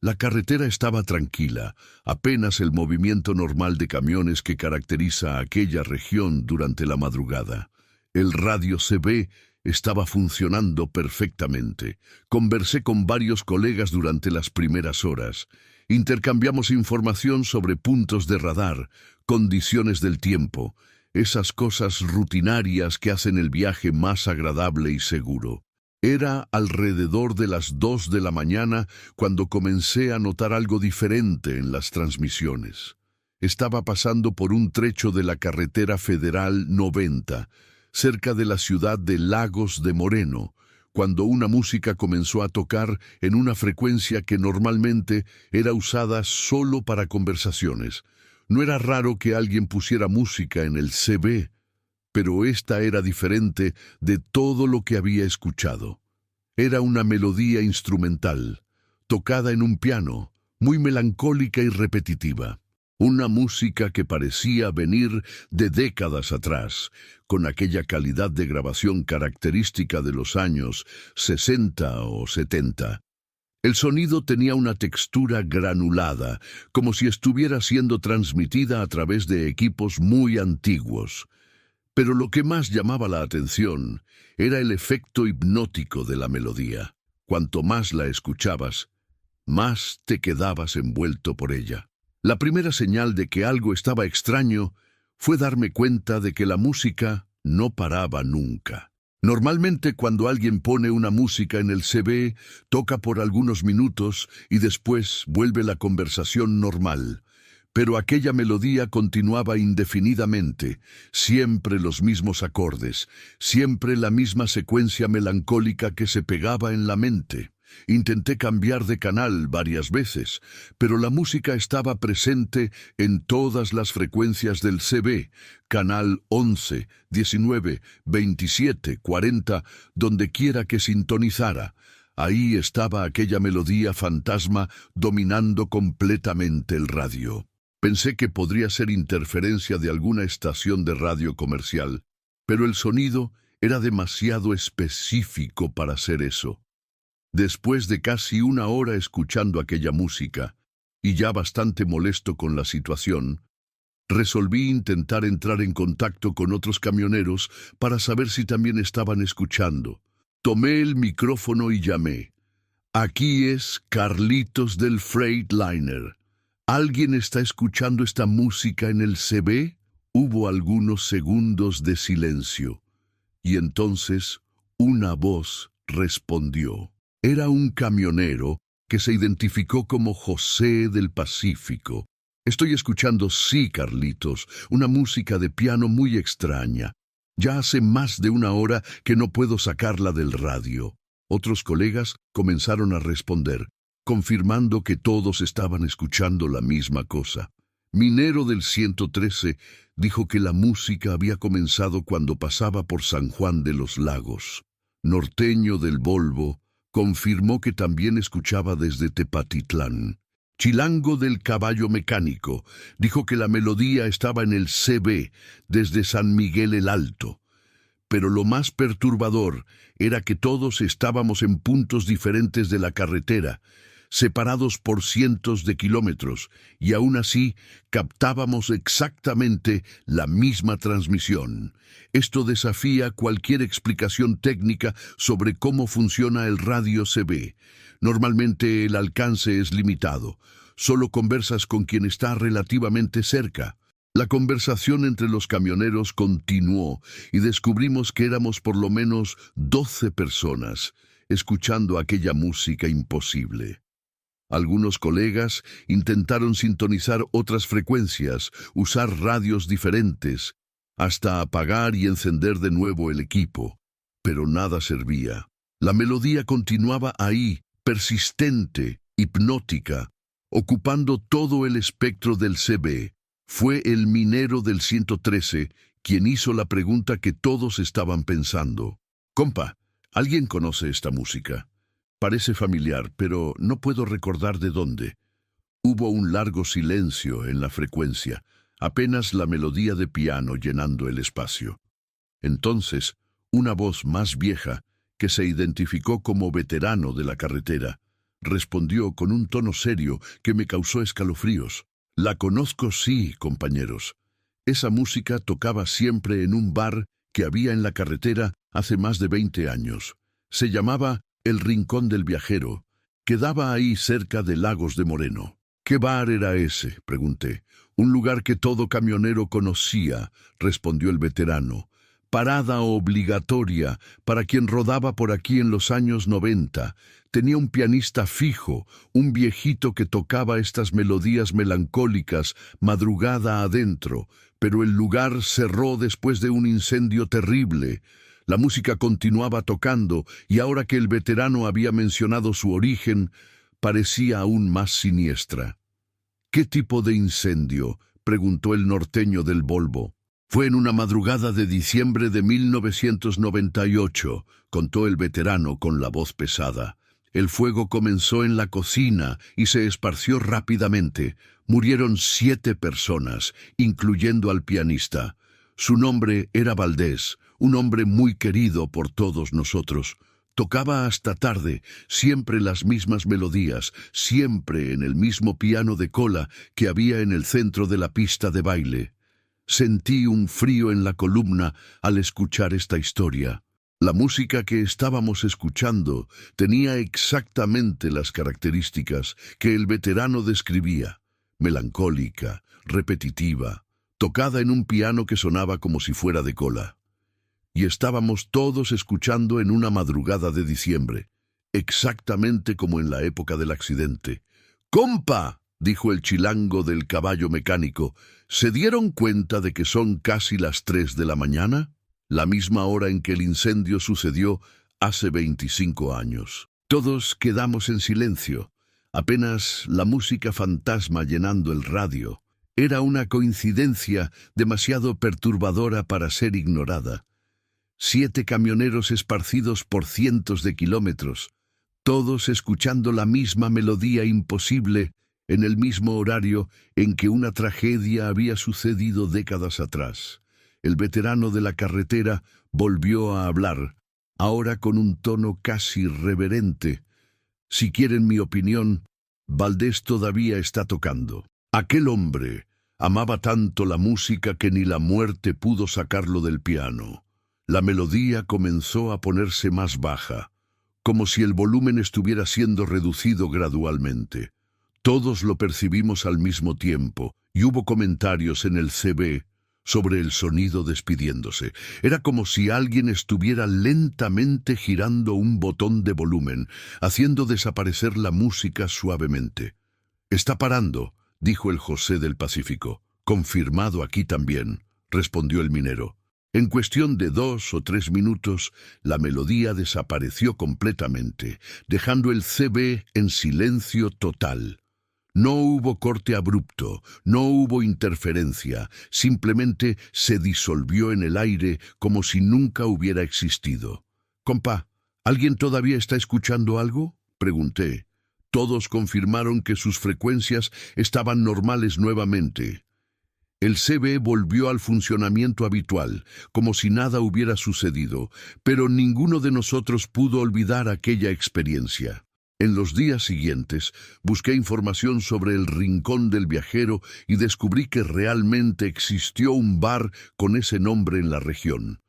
S1: La carretera estaba tranquila, apenas el movimiento normal de camiones que caracteriza a aquella región durante la madrugada. El radio CB estaba funcionando perfectamente. Conversé con varios colegas durante las primeras horas. Intercambiamos información sobre puntos de radar, condiciones del tiempo. esas cosas rutinarias que hacen el viaje más agradable y seguro. Era alrededor de las 2 de la mañana cuando comencé a notar algo diferente en las transmisiones. Estaba pasando por un trecho de la carretera federal 90, cerca de la ciudad de Lagos de Moreno, cuando una música comenzó a tocar en una frecuencia que normalmente era usada solo para conversaciones. No era raro que alguien pusiera música en el CB, pero esta era diferente de todo lo que había escuchado. Era una melodía instrumental, tocada en un piano, muy melancólica y repetitiva. Una música que parecía venir de décadas atrás, con aquella calidad de grabación característica de los años 60 o 70. El sonido tenía una textura granulada, como si estuviera siendo transmitida a través de equipos muy antiguos. Pero lo que más llamaba la atención era el efecto hipnótico de la melodía. Cuanto más la escuchabas, más te quedabas envuelto por ella. La primera señal de que algo estaba extraño fue darme cuenta de que la música no paraba nunca. Normalmente cuando alguien pone una música en el CB, toca por algunos minutos y después vuelve la conversación normal. Pero aquella melodía continuaba indefinidamente, siempre los mismos acordes, siempre la misma secuencia melancólica que se pegaba en la mente. Intenté cambiar de canal varias veces, pero la música estaba presente en todas las frecuencias del CB, canal 11, 19, 27, 40, donde quiera que sintonizara. Ahí estaba aquella melodía fantasma dominando completamente el radio. Pensé que podría ser interferencia de alguna estación de radio comercial, pero el sonido era demasiado específico para hacer eso. Después de casi una hora escuchando aquella música, y ya bastante molesto con la situación, resolví intentar entrar en contacto con otros camioneros para saber si también estaban escuchando. Tomé el micrófono y llamé. Aquí es Carlitos del Freightliner. ¿Alguien está escuchando esta música en el CB? Hubo algunos segundos de silencio, y entonces una voz respondió. Era un camionero que se identificó como José del Pacífico. Estoy escuchando, sí, Carlitos, una música de piano muy extraña. Ya hace más de una hora que no puedo sacarla del radio. Otros colegas comenzaron a responder, confirmando que todos estaban escuchando la misma cosa. Minero del 113 dijo que la música había comenzado cuando pasaba por San Juan de los Lagos. Norteño del Volvo confirmó que también escuchaba desde Tepatitlán. Chilango del Caballo Mecánico dijo que la melodía estaba en el CB desde San Miguel el Alto. Pero lo más perturbador era que todos estábamos en puntos diferentes de la carretera, separados por cientos de kilómetros, y aún así captábamos exactamente la misma transmisión. Esto desafía cualquier explicación técnica sobre cómo funciona el radio CB. Normalmente el alcance es limitado. Solo conversas con quien está relativamente cerca. La conversación entre los camioneros continuó y descubrimos que éramos por lo menos 12 personas escuchando aquella música imposible. Algunos colegas intentaron sintonizar otras frecuencias, usar radios diferentes, hasta apagar y encender de nuevo el equipo, pero nada servía. La melodía continuaba ahí, persistente, hipnótica, ocupando todo el espectro del CB. Fue el minero del 113 quien hizo la pregunta que todos estaban pensando. «Compa, ¿alguien conoce esta música? Parece familiar, pero no puedo recordar de dónde». Hubo un largo silencio en la frecuencia, apenas la melodía de piano llenando el espacio. Entonces, una voz más vieja, que se identificó como veterano de la carretera, respondió con un tono serio que me causó escalofríos. «La conozco, sí, compañeros. Esa música tocaba siempre en un bar que había en la carretera hace más de 20 años. Se llamaba El Rincón del Viajero. Quedaba ahí cerca de Lagos de Moreno». «¿Qué bar era ese?», pregunté. Un lugar que todo camionero conocía, respondió el veterano. Parada obligatoria para quien rodaba por aquí en los años 90. Tenía un pianista fijo, un viejito que tocaba estas melodías melancólicas madrugada adentro, pero el lugar cerró después de un incendio terrible. La música continuaba tocando y ahora que el veterano había mencionado su origen, parecía aún más siniestra. ¿Qué tipo de incendio?, preguntó el norteño del Volvo. Fue en una madrugada de diciembre de 1998, contó el veterano con la voz pesada. El fuego comenzó en la cocina y se esparció rápidamente. Murieron 7 personas, incluyendo al pianista. Su nombre era Valdés, un hombre muy querido por todos nosotros. Tocaba hasta tarde, siempre las mismas melodías, siempre en el mismo piano de cola que había en el centro de la pista de baile. Sentí un frío en la columna al escuchar esta historia. La música que estábamos escuchando tenía exactamente las características que el veterano describía: melancólica, repetitiva, tocada en un piano que sonaba como si fuera de cola. Y estábamos todos escuchando en una madrugada de diciembre, exactamente como en la época del accidente. ¡Compa!, dijo el chilango del caballo mecánico. ¿Se dieron cuenta de que son casi las 3 de la mañana? La misma hora en que el incendio sucedió hace 25 años. Todos quedamos en silencio, apenas la música fantasma llenando el radio. Era una coincidencia demasiado perturbadora para ser ignorada. 7 camioneros esparcidos por cientos de kilómetros, todos escuchando la misma melodía imposible en el mismo horario en que una tragedia había sucedido décadas atrás. El veterano de la carretera volvió a hablar, ahora con un tono casi reverente. Si quieren mi opinión, Valdés todavía está tocando. Aquel hombre amaba tanto la música que ni la muerte pudo sacarlo del piano. La melodía comenzó a ponerse más baja, como si el volumen estuviera siendo reducido gradualmente. Todos lo percibimos al mismo tiempo, y hubo comentarios en el CB sobre el sonido despidiéndose. Era como si alguien estuviera lentamente girando un botón de volumen, haciendo desaparecer la música suavemente. «Está parando», dijo el José del Pacífico. «Confirmado aquí también», respondió el minero. En cuestión de 2 o 3 minutos, la melodía desapareció completamente, dejando el CB en silencio total. No hubo corte abrupto, no hubo interferencia, simplemente se disolvió en el aire como si nunca hubiera existido. «Compa, ¿alguien todavía está escuchando algo?», pregunté. Todos confirmaron que sus frecuencias estaban normales nuevamente. El CB volvió al funcionamiento habitual, como si nada hubiera sucedido, pero ninguno de nosotros pudo olvidar aquella experiencia. En los días siguientes, busqué información sobre el Rincón del Viajero y descubrí que realmente existió un bar con ese nombre en la región.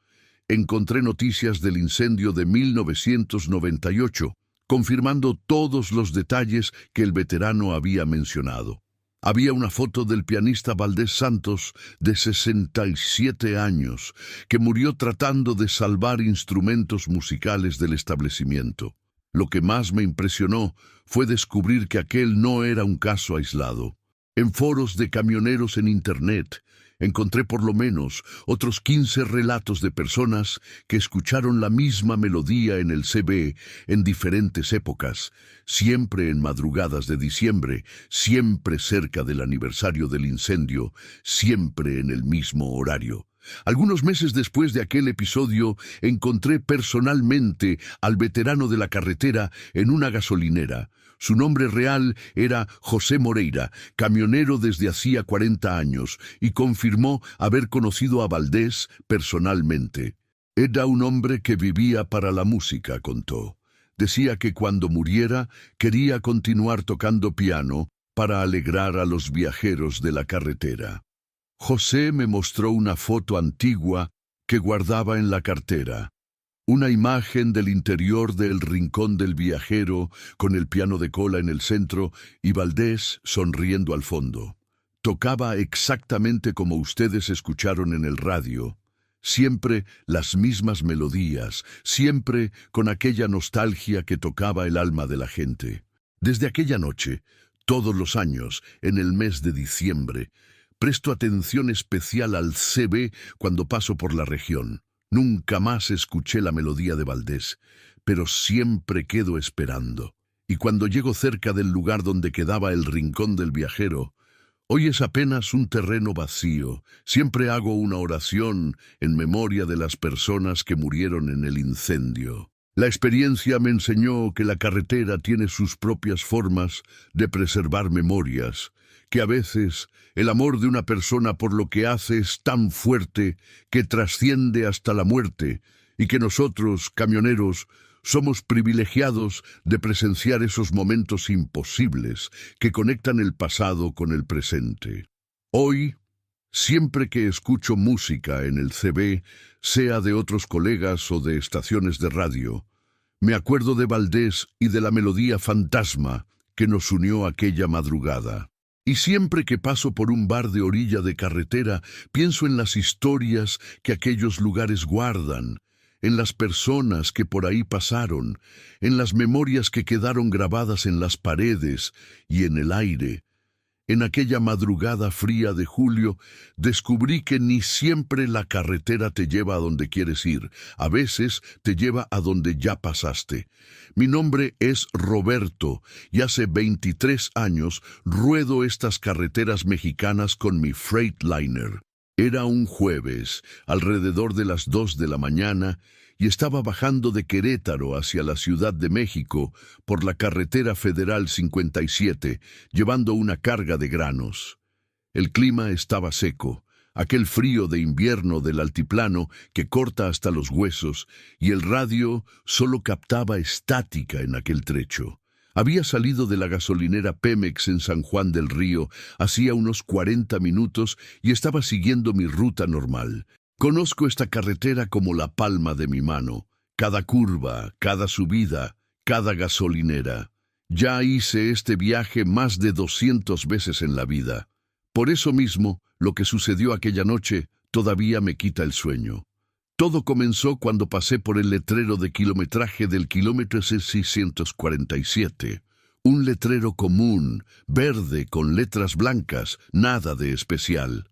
S1: Encontré noticias del incendio de 1998, confirmando todos los detalles que el veterano había mencionado. Había una foto del pianista Valdés Santos, de 67 años, que murió tratando de salvar instrumentos musicales del establecimiento. Lo que más me impresionó fue descubrir que aquel no era un caso aislado. En foros de camioneros en Internet encontré por lo menos otros 15 relatos de personas que escucharon la misma melodía en el CB en diferentes épocas, siempre en madrugadas de diciembre, siempre cerca del aniversario del incendio, siempre en el mismo horario. Algunos meses después de aquel episodio, encontré personalmente al veterano de la carretera en una gasolinera. Su nombre real era José Moreira, camionero desde hacía 40 años, y confirmó haber conocido a Valdés personalmente. Era un hombre que vivía para la música, contó. Decía que cuando muriera quería continuar tocando piano para alegrar a los viajeros de la carretera. José me mostró una foto antigua que guardaba en la cartera. Una imagen del interior del Rincón del Viajero, con el piano de cola en el centro y Valdés sonriendo al fondo. Tocaba exactamente como ustedes escucharon en el radio. Siempre las mismas melodías, siempre con aquella nostalgia que tocaba el alma de la gente. Desde aquella noche, todos los años, en el mes de diciembre, presto atención especial al CB cuando paso por la región. Nunca más escuché la melodía de Valdés, pero siempre quedo esperando. Y cuando llego cerca del lugar donde quedaba el Rincón del Viajero, hoy es apenas un terreno vacío. Siempre hago una oración en memoria de las personas que murieron en el incendio. La experiencia me enseñó que la carretera tiene sus propias formas de preservar memorias, que a veces el amor de una persona por lo que hace es tan fuerte que trasciende hasta la muerte, y que nosotros, camioneros, somos privilegiados de presenciar esos momentos imposibles que conectan el pasado con el presente. Hoy, siempre que escucho música en el CB, sea de otros colegas o de estaciones de radio, me acuerdo de Valdés y de la melodía fantasma que nos unió aquella madrugada. Y siempre que paso por un bar de orilla de carretera, pienso en las historias que aquellos lugares guardan, en las personas que por ahí pasaron, en las memorias que quedaron grabadas en las paredes y en el aire. En aquella madrugada fría de julio, descubrí que ni siempre la carretera te lleva a donde quieres ir. A veces te lleva a donde ya pasaste. Mi nombre es Roberto y hace 23 años ruedo estas carreteras mexicanas con mi Freightliner. Era un jueves, alrededor de las 2 de la mañana, y estaba bajando de Querétaro hacia la Ciudad de México por la carretera federal 57, llevando una carga de granos. El clima estaba seco, aquel frío de invierno del altiplano que corta hasta los huesos, y el radio solo captaba estática en aquel trecho. Había salido de la gasolinera Pemex en San Juan del Río hacía unos 40 minutos y estaba siguiendo mi ruta normal. Conozco esta carretera como la palma de mi mano. Cada curva, cada subida, cada gasolinera. Ya hice este viaje más de 200 veces en la vida. Por eso mismo, lo que sucedió aquella noche todavía me quita el sueño. Todo comenzó cuando pasé por el letrero de kilometraje del kilómetro 647. Un letrero común, verde, con letras blancas, nada de especial.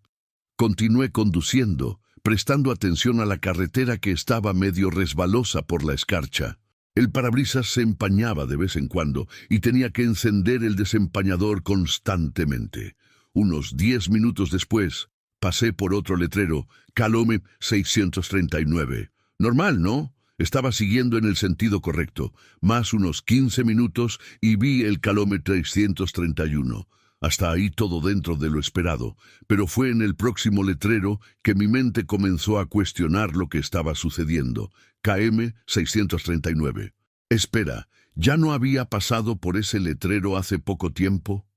S1: Continué conduciendo, prestando atención a la carretera que estaba medio resbalosa por la escarcha. El parabrisas se empañaba de vez en cuando y tenía que encender el desempañador constantemente. Unos 10 minutos después, pasé por otro letrero, Calome 639. Normal, ¿no? Estaba siguiendo en el sentido correcto. Más unos 15 minutos y vi el Calome 331. Hasta ahí todo dentro de lo esperado, pero fue en el próximo letrero que mi mente comenzó a cuestionar lo que estaba sucediendo. KM 639. Espera, ¿ya no había pasado por ese letrero hace poco tiempo?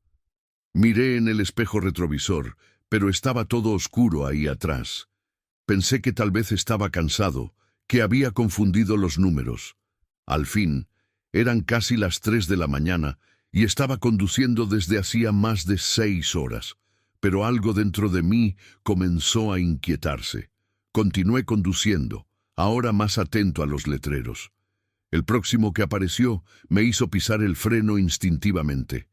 S1: Miré en el espejo retrovisor, pero estaba todo oscuro ahí atrás. Pensé que tal vez estaba cansado, que había confundido los números. Al fin, eran casi las 3 de la mañana y estaba conduciendo desde hacía más de 6 horas, pero algo dentro de mí comenzó a inquietarse. Continué conduciendo, ahora más atento a los letreros. El próximo que apareció me hizo pisar el freno instintivamente.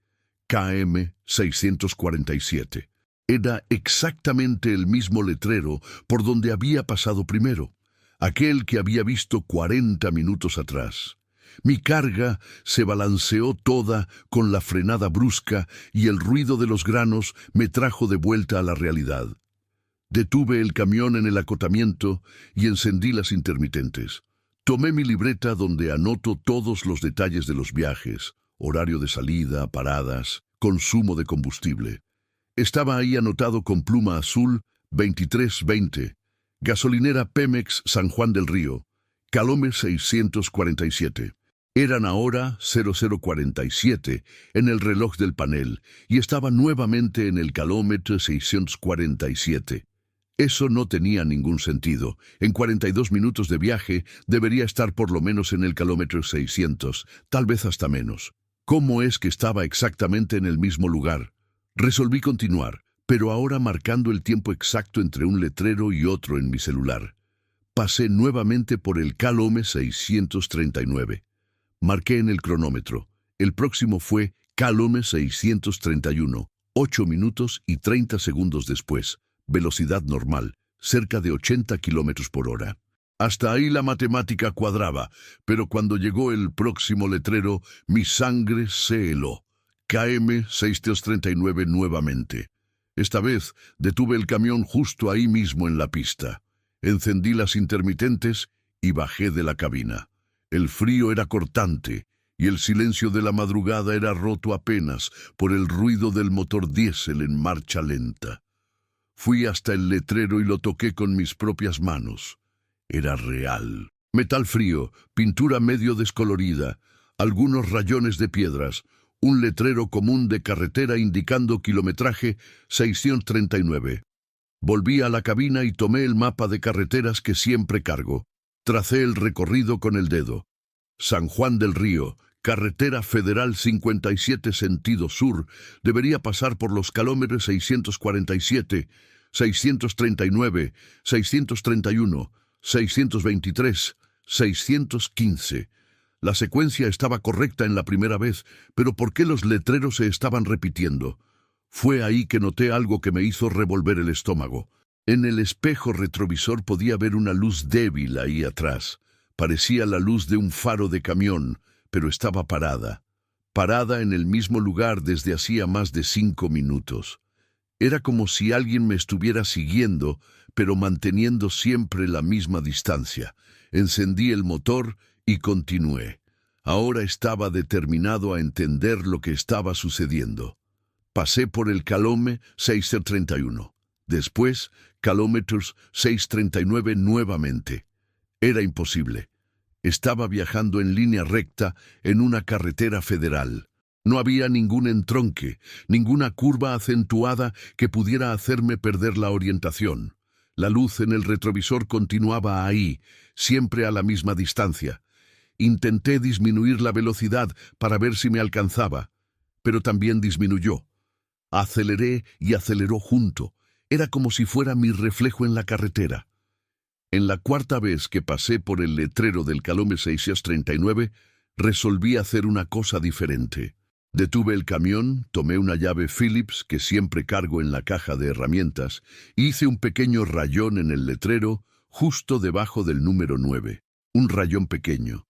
S1: KM 647. Era exactamente el mismo letrero por donde había pasado primero, aquel que había visto 40 minutos atrás. Mi carga se balanceó toda con la frenada brusca y el ruido de los granos me trajo de vuelta a la realidad. Detuve el camión en el acotamiento y encendí las intermitentes. Tomé mi libreta donde anoto todos los detalles de los viajes, horario de salida, paradas, consumo de combustible. Estaba ahí anotado con pluma azul 2320, gasolinera Pemex San Juan del Río, Calome 647. Eran ahora 0047 en el reloj del panel y estaba nuevamente en el kilómetro 647. Eso no tenía ningún sentido. En 42 minutos de viaje debería estar por lo menos en el kilómetro 600, tal vez hasta menos. ¿Cómo es que estaba exactamente en el mismo lugar? Resolví continuar, pero ahora marcando el tiempo exacto entre un letrero y otro en mi celular. Pasé nuevamente por el Calome 639. Marqué en el cronómetro. El próximo fue Calome 631, 8 minutos y 30 segundos después. Velocidad normal, cerca de 80 kilómetros por hora. Hasta ahí la matemática cuadraba, pero cuando llegó el próximo letrero, mi sangre se heló. KM 639 nuevamente. Esta vez detuve el camión justo ahí mismo en la pista. Encendí las intermitentes y bajé de la cabina. El frío era cortante y el silencio de la madrugada era roto apenas por el ruido del motor diésel en marcha lenta. Fui hasta el letrero y lo toqué con mis propias manos. Era real. Metal frío, pintura medio descolorida, algunos rayones de piedras, un letrero común de carretera indicando kilometraje 639. Volví a la cabina y tomé el mapa de carreteras que siempre cargo. Tracé el recorrido con el dedo. San Juan del Río, carretera federal 57 sentido sur, debería pasar por los kilómetros 647, 639, 631, 623, 615. La secuencia estaba correcta en la primera vez, pero ¿por qué los letreros se estaban repitiendo? Fue ahí que noté algo que me hizo revolver el estómago. En el espejo retrovisor podía ver una luz débil ahí atrás. Parecía la luz de un faro de camión, pero estaba parada. Parada en el mismo lugar desde hacía más de 5 minutos. Era como si alguien me estuviera siguiendo, pero manteniendo siempre la misma distancia. Encendí el motor y continué. Ahora estaba determinado a entender lo que estaba sucediendo. Pasé por el Calome 631. Después, kilómetros 639 nuevamente. Era imposible. Estaba viajando en línea recta en una carretera federal. No había ningún entronque, ninguna curva acentuada que pudiera hacerme perder la orientación. La luz en el retrovisor continuaba ahí, siempre a la misma distancia. Intenté disminuir la velocidad para ver si me alcanzaba, pero también disminuyó. Aceleré y aceleró junto. Era como si fuera mi reflejo en la carretera. En la cuarta vez que pasé por el letrero del Calome 639, resolví hacer una cosa diferente. Detuve el camión, tomé una llave Phillips que siempre cargo en la caja de herramientas, hice un pequeño rayón en el letrero justo debajo del número 9. Un rayón pequeño,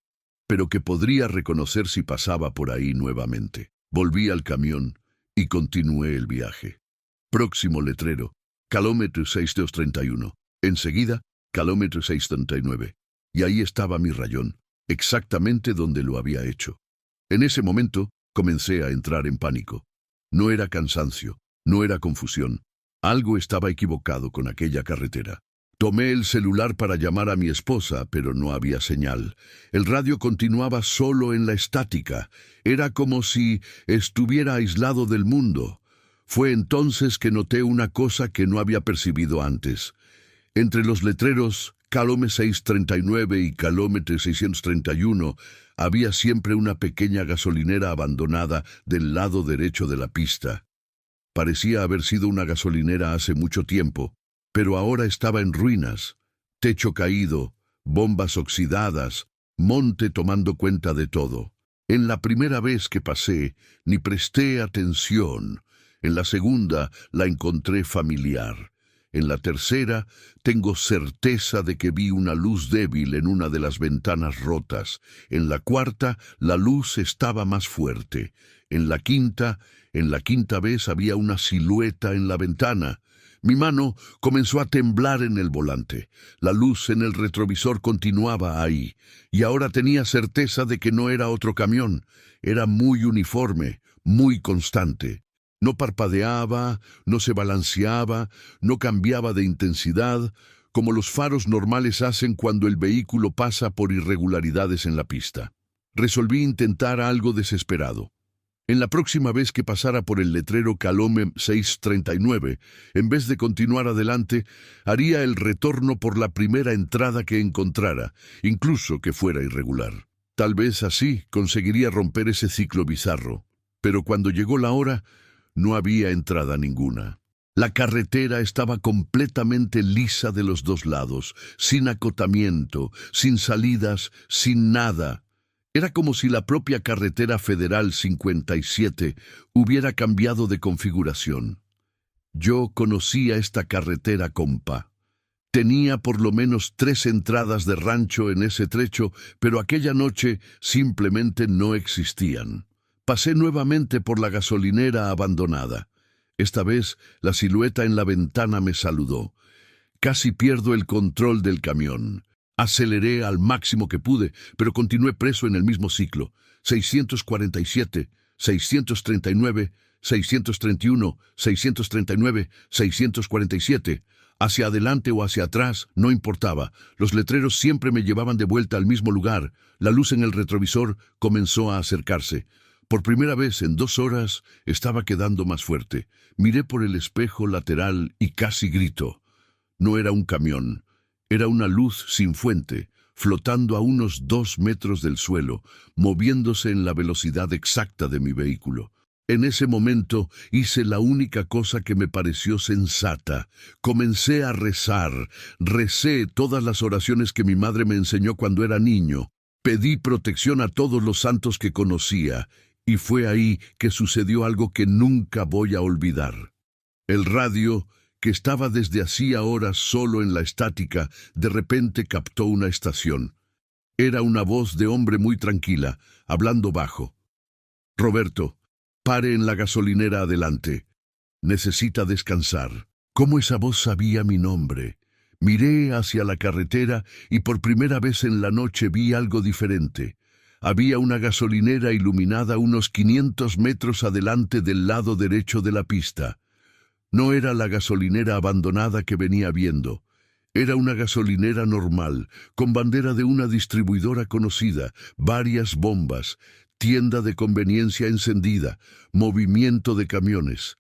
S1: pero que podría reconocer si pasaba por ahí nuevamente. Volví al camión y continué el viaje. Próximo letrero, kilómetro 631. Enseguida, kilómetro 639. Y ahí estaba mi rayón, exactamente donde lo había hecho. En ese momento, comencé a entrar en pánico. No era cansancio, no era confusión. Algo estaba equivocado con aquella carretera. Tomé el celular para llamar a mi esposa, pero no había señal. El radio continuaba solo en la estática. Era como si estuviera aislado del mundo. Fue entonces que noté una cosa que no había percibido antes. Entre los letreros Calome 639 y kilómetro 631 había siempre una pequeña gasolinera abandonada del lado derecho de la pista. Parecía haber sido una gasolinera hace mucho tiempo, pero ahora estaba en ruinas. Techo caído, bombas oxidadas, monte tomando cuenta de todo. En la primera vez que pasé, ni presté atención. En la segunda, la encontré familiar. En la tercera, tengo certeza de que vi una luz débil en una de las ventanas rotas. En la cuarta, la luz estaba más fuerte. En la quinta vez había una silueta en la ventana. Mi mano comenzó a temblar en el volante. La luz en el retrovisor continuaba ahí, y ahora tenía certeza de que no era otro camión. Era muy uniforme, muy constante. No parpadeaba, no se balanceaba, no cambiaba de intensidad, como los faros normales hacen cuando el vehículo pasa por irregularidades en la pista. Resolví intentar algo desesperado. En la próxima vez que pasara por el letrero Calome 639, en vez de continuar adelante, haría el retorno por la primera entrada que encontrara, incluso que fuera irregular. Tal vez así conseguiría romper ese ciclo bizarro. Pero cuando llegó la hora, no había entrada ninguna. La carretera estaba completamente lisa de los dos lados, sin acotamiento, sin salidas, sin nada. Era como si la propia carretera federal 57 hubiera cambiado de configuración. Yo conocía esta carretera, compa. Tenía por lo menos 3 entradas de rancho en ese trecho, pero aquella noche simplemente no existían. Pasé nuevamente por la gasolinera abandonada. Esta vez la silueta en la ventana me saludó. Casi pierdo el control del camión. Aceleré al máximo que pude, pero continué preso en el mismo ciclo. 647, 639, 631, 639, 647. Hacia adelante o hacia atrás, no importaba. Los letreros siempre me llevaban de vuelta al mismo lugar. La luz en el retrovisor comenzó a acercarse. Por primera vez en 2 horas estaba quedando más fuerte. Miré por el espejo lateral y casi grito. No era un camión, era una luz sin fuente, flotando a unos 2 metros del suelo, moviéndose en la velocidad exacta de mi vehículo. En ese momento hice la única cosa que me pareció sensata. Comencé a rezar. Recé todas las oraciones que mi madre me enseñó cuando era niño. Pedí protección a todos los santos que conocía. Y fue ahí que sucedió algo que nunca voy a olvidar. El radio, que estaba desde hacía horas solo en la estática, de repente captó una estación. Era una voz de hombre muy tranquila, hablando bajo. «Roberto, pare en la gasolinera adelante. Necesita descansar». ¿Cómo esa voz sabía mi nombre? Miré hacia la carretera y por primera vez en la noche vi algo diferente. Había una gasolinera iluminada unos 500 metros adelante del lado derecho de la pista. No era la gasolinera abandonada que venía viendo. Era una gasolinera normal, con bandera de una distribuidora conocida, varias bombas, tienda de conveniencia encendida, movimiento de camiones.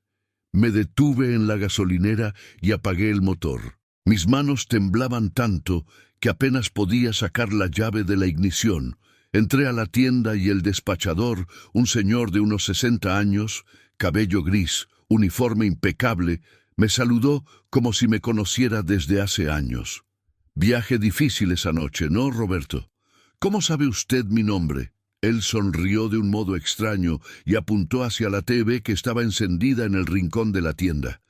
S1: Me detuve en la gasolinera y apagué el motor. Mis manos temblaban tanto que apenas podía sacar la llave de la ignición. Entré a la tienda y el despachador, un señor de unos 60 años, cabello gris, uniforme impecable, me saludó como si me conociera desde hace años. «Viaje difícil esa noche, ¿no, Roberto? ¿Cómo sabe usted mi nombre?» Él sonrió de un modo extraño y apuntó hacia la TV que estaba encendida en el rincón de la tienda.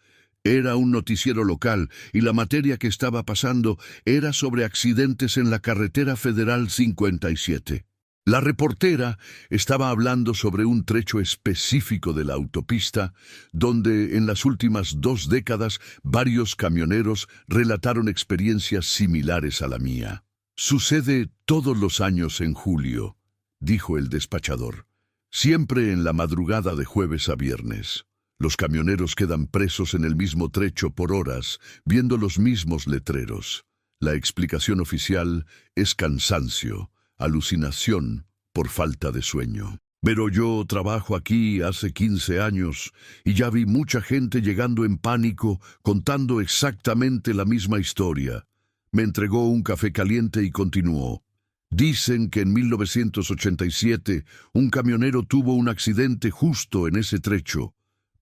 S1: Era un noticiero local y la materia que estaba pasando era sobre accidentes en la carretera federal 57. La reportera estaba hablando sobre un trecho específico de la autopista donde en las últimas 2 décadas varios camioneros relataron experiencias similares a la mía. «Sucede todos los años en julio», dijo el despachador. «Siempre en la madrugada de jueves a viernes. Los camioneros quedan presos en el mismo trecho por horas, viendo los mismos letreros. La explicación oficial es cansancio, alucinación por falta de sueño. Pero yo trabajo aquí hace 15 años y ya vi mucha gente llegando en pánico contando exactamente la misma historia». Me entregó un café caliente y continuó. «Dicen que en 1987 un camionero tuvo un accidente justo en ese trecho.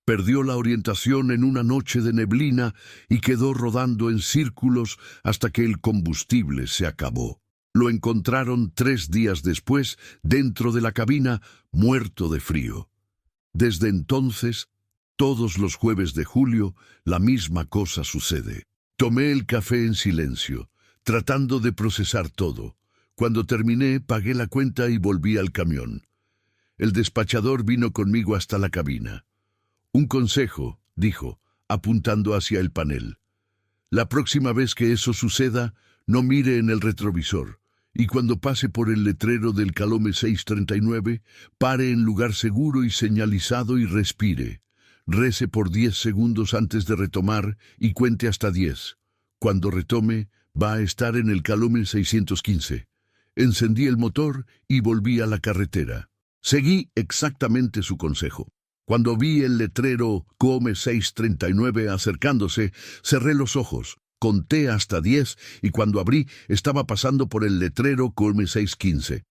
S1: Perdió la orientación en una noche de neblina y quedó rodando en círculos hasta que el combustible se acabó. Lo encontraron 3 días después, dentro de la cabina, muerto de frío. Desde entonces, todos los jueves de julio, la misma cosa sucede». Tomé el café en silencio, tratando de procesar todo. Cuando terminé, pagué la cuenta y volví al camión. El despachador vino conmigo hasta la cabina. «Un consejo», dijo, apuntando hacia el panel. «La próxima vez que eso suceda, no mire en el retrovisor. Y cuando pase por el letrero del Calome 639, pare en lugar seguro y señalizado y respire. Rece por 10 segundos antes de retomar y cuente hasta 10. Cuando retome, va a estar en el Calome 615. Encendí el motor y volví a la carretera. Seguí exactamente su consejo. Cuando vi el letrero Calome 639 acercándose, cerré los ojos, conté hasta 10 y cuando abrí estaba pasando por el letrero Calome 615.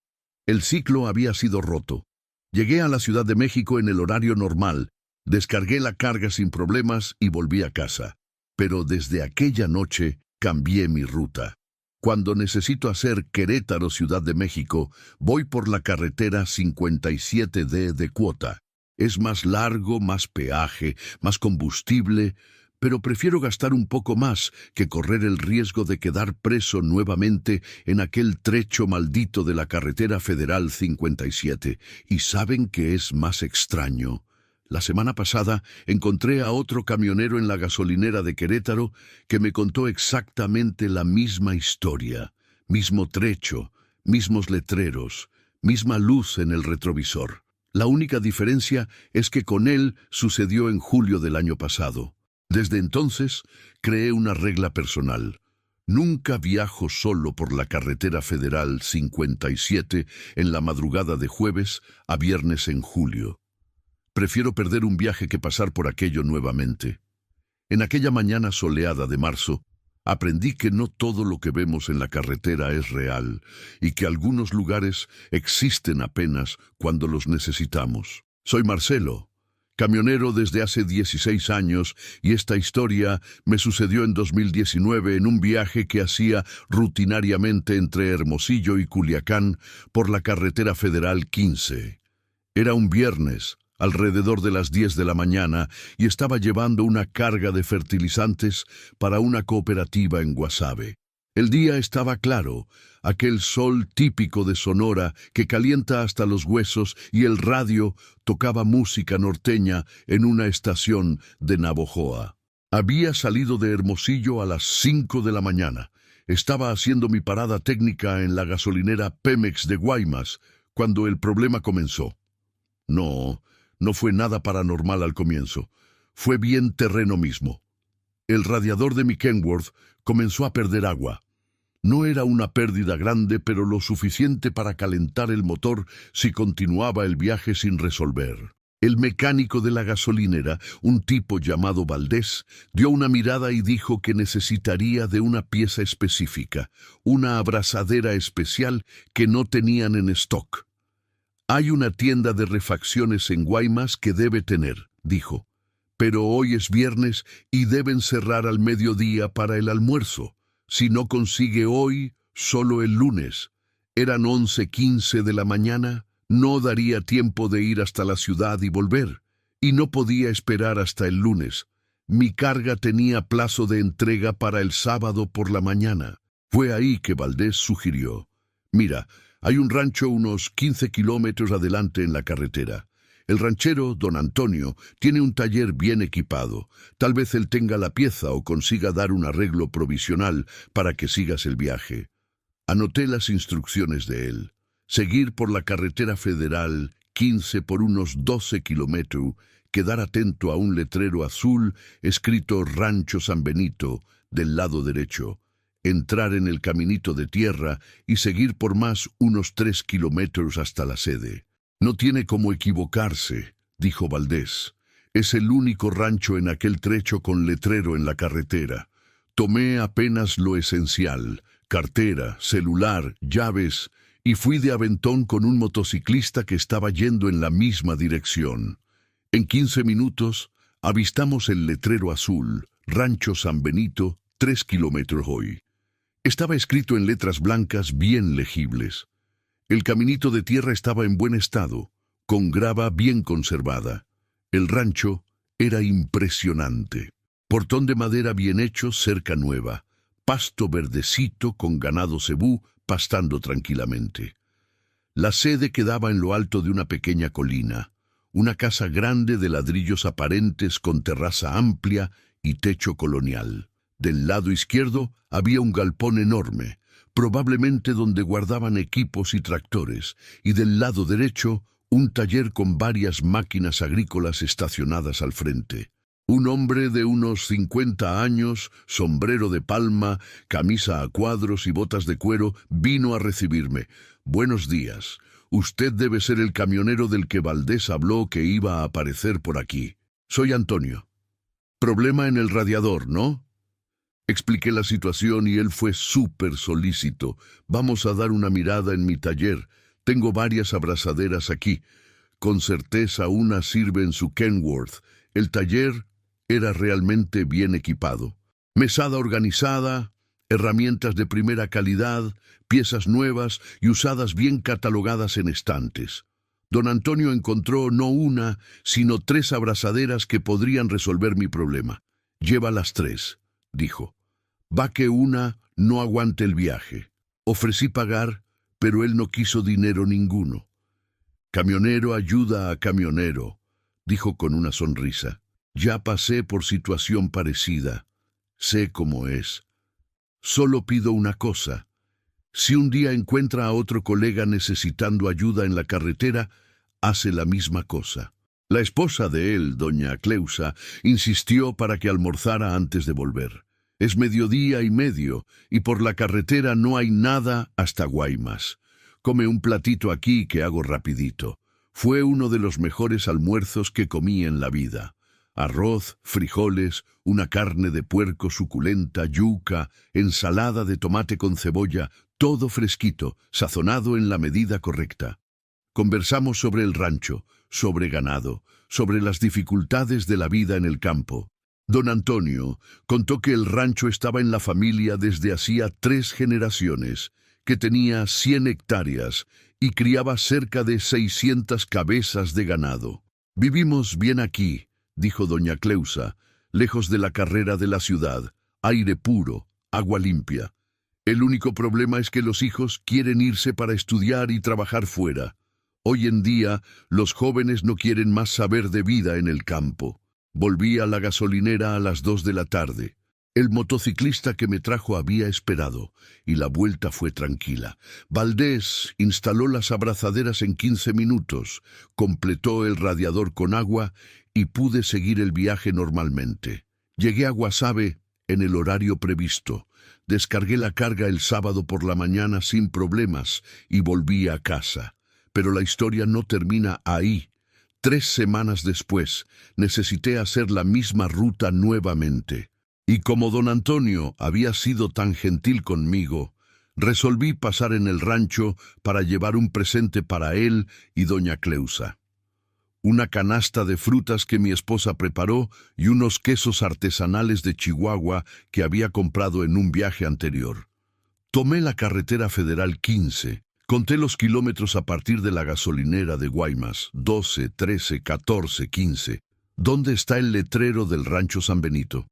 S1: El ciclo había sido roto. Llegué a la Ciudad de México en el horario normal, Descargué la carga sin problemas y volví a casa. Pero desde aquella noche cambié mi ruta. Cuando necesito hacer Querétaro, Ciudad de México, voy por la carretera 57D de cuota. Es más largo, más peaje, más combustible, pero prefiero gastar un poco más que correr el riesgo de quedar preso nuevamente en aquel trecho maldito de la carretera federal 57. ¿Y saben qué es más extraño? La semana pasada encontré a otro camionero en la gasolinera de Querétaro que me contó exactamente la misma historia, mismo trecho, mismos letreros, misma luz en el retrovisor. La única diferencia es que con él sucedió en julio del año pasado. Desde entonces, creé una regla personal. Nunca viajo solo por la carretera federal 57 en la madrugada de jueves a viernes en julio. Prefiero perder un viaje que pasar por aquello nuevamente. En aquella mañana soleada de marzo, aprendí que no todo lo que vemos en la carretera es real y que algunos lugares existen apenas cuando los necesitamos. Soy Marcelo, camionero desde hace 16 años, y esta historia me sucedió en 2019 en un viaje que hacía rutinariamente entre Hermosillo y Culiacán por la carretera federal 15. Era un viernes, alrededor de las 10 de la mañana, y estaba llevando una carga de fertilizantes para una cooperativa en Guasave. El día estaba claro, aquel sol típico de Sonora que calienta hasta los huesos, y el radio tocaba música norteña en una estación de Navojoa. Había salido de Hermosillo a las 5 de la mañana. Estaba haciendo mi parada técnica en la gasolinera Pemex de Guaymas cuando el problema comenzó. No fue nada paranormal al comienzo. Fue bien terreno mismo. El radiador de mi Kenworth comenzó a perder agua. No era una pérdida grande, pero lo suficiente para calentar el motor si continuaba el viaje sin resolver. El mecánico de la gasolinera, un tipo llamado Valdés, dio una mirada y dijo que necesitaría de una pieza específica, una abrazadera especial que no tenían en stock. Hay una tienda de refacciones en Guaymas que debe tener, dijo, pero hoy es viernes y deben cerrar al mediodía para el almuerzo. Si no consigue hoy, solo el lunes. Eran 11:15 de la mañana, no daría tiempo de ir hasta la ciudad y volver, y no podía esperar hasta el lunes. Mi carga tenía plazo de entrega para el sábado por la mañana. Fue ahí que Valdés sugirió: mira, hay un rancho unos 15 kilómetros adelante en la carretera. El ranchero, don Antonio, tiene un taller bien equipado. Tal vez él tenga la pieza o consiga dar un arreglo provisional para que sigas el viaje. Anoté las instrucciones de él. Seguir por la carretera federal 15 por unos 12 kilómetros, quedar atento a un letrero azul escrito Rancho San Benito del lado derecho. Entrar en el caminito de tierra y seguir por más unos 3 kilómetros hasta la sede. No tiene cómo equivocarse, dijo Valdés. Es el único rancho en aquel trecho con letrero en la carretera. Tomé apenas lo esencial: cartera, celular, llaves, y fui de aventón con un motociclista que estaba yendo en la misma dirección. En 15 minutos avistamos el letrero azul, Rancho San Benito, 3 kilómetros hoy. Estaba escrito en letras blancas bien legibles. El caminito de tierra estaba en buen estado, con grava bien conservada. El rancho era impresionante. Portón de madera bien hecho, cerca nueva. Pasto verdecito con ganado cebú pastando tranquilamente. La sede quedaba en lo alto de una pequeña colina. Una casa grande de ladrillos aparentes con terraza amplia y techo colonial. Del lado izquierdo había un galpón enorme, probablemente donde guardaban equipos y tractores, y del lado derecho un taller con varias máquinas agrícolas estacionadas al frente. Un hombre de unos 50 años, sombrero de palma, camisa a cuadros y botas de cuero, vino a recibirme. «Buenos días. Usted debe ser el camionero del que Valdés habló que iba a aparecer por aquí. Soy Antonio. Problema en el radiador, ¿no?» Expliqué la situación y él fue súper solícito. «Vamos a dar una mirada en mi taller. Tengo varias abrazaderas aquí. con certeza una sirve en su Kenworth. El taller era realmente bien equipado. Mesada organizada, herramientas de primera calidad, piezas nuevas y usadas bien catalogadas en estantes. Don Antonio encontró no una, sino 3 abrazaderas que podrían resolver mi problema. «Lleva las 3», dijo. «Va que una no aguante el viaje». Ofrecí pagar, pero él no quiso dinero ninguno. «Camionero ayuda a camionero», dijo con una sonrisa. «Ya pasé por situación parecida. Sé cómo es. Solo pido una cosa. Si un día encuentra a otro colega necesitando ayuda en la carretera, hace la misma cosa». La esposa de él, doña Cleusa, insistió para que almorzara antes de volver. Es 12:30 y por la carretera no hay nada hasta Guaymas. Come un platito aquí que hago rapidito. Fue uno de los mejores almuerzos que comí en la vida. Arroz, frijoles, una carne de puerco suculenta, yuca, ensalada de tomate con cebolla, todo fresquito, sazonado en la medida correcta. Conversamos sobre el rancho, sobre ganado, sobre las dificultades de la vida en el campo. Don Antonio contó que el rancho estaba en la familia desde hacía 3 generaciones, que tenía 100 hectáreas y criaba cerca de 600 cabezas de ganado. «Vivimos bien aquí», dijo doña Cleusa, «lejos de la carrera de la ciudad, aire puro, agua limpia. El único problema es que los hijos quieren irse para estudiar y trabajar fuera. Hoy en día, los jóvenes no quieren más saber de vida en el campo». Volví a la gasolinera a las 2 de la tarde. El motociclista que me trajo había esperado, y la vuelta fue tranquila. Valdés instaló las abrazaderas en 15 minutos, completó el radiador con agua y pude seguir el viaje normalmente. Llegué a Guasave en el horario previsto. Descargué la carga el sábado por la mañana sin problemas y volví a casa. Pero la historia no termina ahí. 3 semanas después, necesité hacer la misma ruta nuevamente. Y como don Antonio había sido tan gentil conmigo, resolví pasar en el rancho para llevar un presente para él y doña Cleusa. Una canasta de frutas que mi esposa preparó y unos quesos artesanales de Chihuahua que había comprado en un viaje anterior. Tomé la carretera federal 15. Conté los kilómetros a partir de la gasolinera de Guaymas, 12, 13, 14, 15. ¿Dónde está el letrero del rancho San Benito?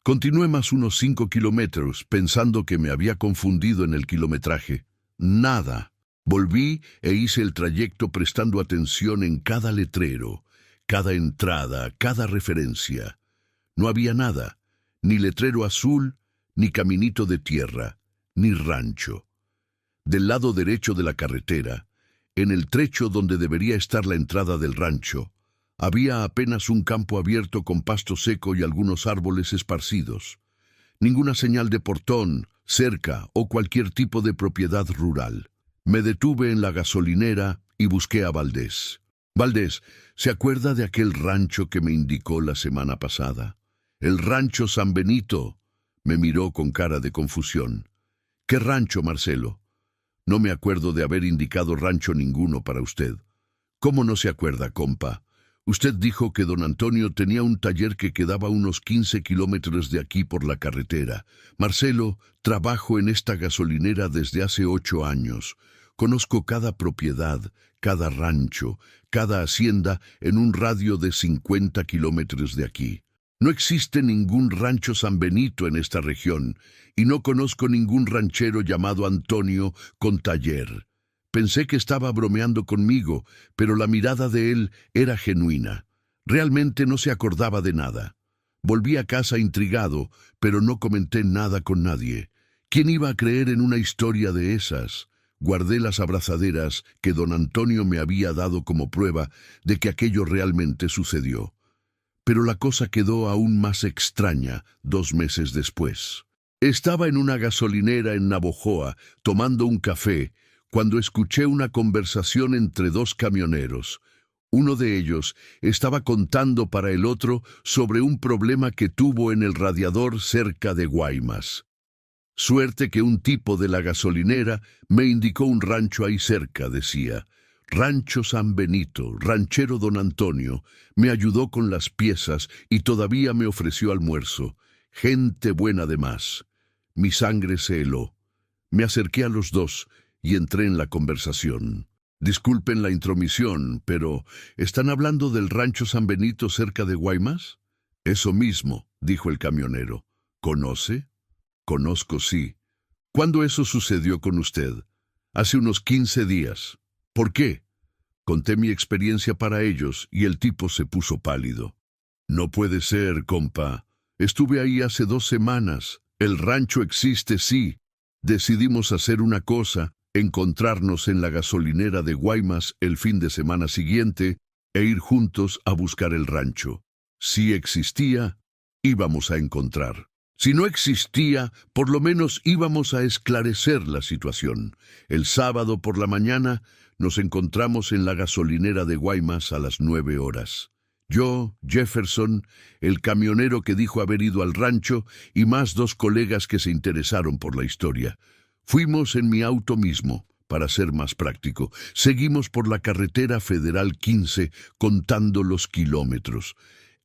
S1: Continué más unos 5 kilómetros, pensando que me había confundido en el kilometraje. Nada. Volví e hice el trayecto prestando atención en cada letrero, cada entrada, cada referencia. No había nada, ni letrero azul, ni caminito de tierra, ni rancho. Del lado derecho de la carretera, en el trecho donde debería estar la entrada del rancho, había apenas un campo abierto con pasto seco y algunos árboles esparcidos. Ninguna señal de portón, cerca o cualquier tipo de propiedad rural. Me detuve en la gasolinera y busqué a Valdés. «Valdés, ¿se acuerda de aquel rancho que me indicó la semana pasada? El rancho San Benito». Me miró con cara de confusión. «¿Qué rancho, Marcelo?» «No me acuerdo de haber indicado rancho ninguno para usted». «¿Cómo no se acuerda, compa? Usted dijo que don Antonio tenía un taller que quedaba unos 15 kilómetros de aquí por la carretera. Marcelo, trabajo en esta gasolinera desde hace 8 años. Conozco cada propiedad, cada rancho, cada hacienda en un radio de 50 kilómetros de aquí. No existe ningún rancho San Benito en esta región, y no conozco ningún ranchero llamado Antonio con taller. Pensé que estaba bromeando conmigo, pero la mirada de él era genuina. Realmente no se acordaba de nada. Volví a casa intrigado, pero no comenté nada con nadie. ¿Quién iba a creer en una historia de esas? Guardé las abrazaderas que don Antonio me había dado como prueba de que aquello realmente sucedió. Pero la cosa quedó aún más extraña 2 meses después. Estaba en una gasolinera en Navojoa, tomando un café, cuando escuché una conversación entre 2 camioneros. Uno de ellos estaba contando para el otro sobre un problema que tuvo en el radiador cerca de Guaymas. Suerte que un tipo de la gasolinera me indicó un rancho ahí cerca, decía. Rancho San Benito, ranchero don Antonio, me ayudó con las piezas y todavía me ofreció almuerzo. Gente buena de más. Mi sangre se heló. Me acerqué a los dos y entré en la conversación. Disculpen la intromisión, pero ¿están hablando del rancho San Benito cerca de Guaymas? Eso mismo, dijo el camionero. ¿Conoce? Conozco, sí. ¿Cuándo eso sucedió con usted? Hace unos 15 días. ¿Por qué? Conté mi experiencia para ellos y el tipo se puso pálido. No puede ser, compa. Estuve ahí hace 2 semanas. El rancho existe, sí. Decidimos hacer una cosa, encontrarnos en la gasolinera de Guaymas el fin de semana siguiente e ir juntos a buscar el rancho. Si existía, íbamos a encontrar. Si no existía, por lo menos íbamos a esclarecer la situación. El sábado por la mañana nos encontramos en la gasolinera de Guaymas a las 9 horas. Yo, Jefferson, el camionero que dijo haber ido al rancho y más 2 colegas que se interesaron por la historia. Fuimos en mi auto mismo, para ser más práctico. Seguimos por la carretera Federal 15 contando los kilómetros.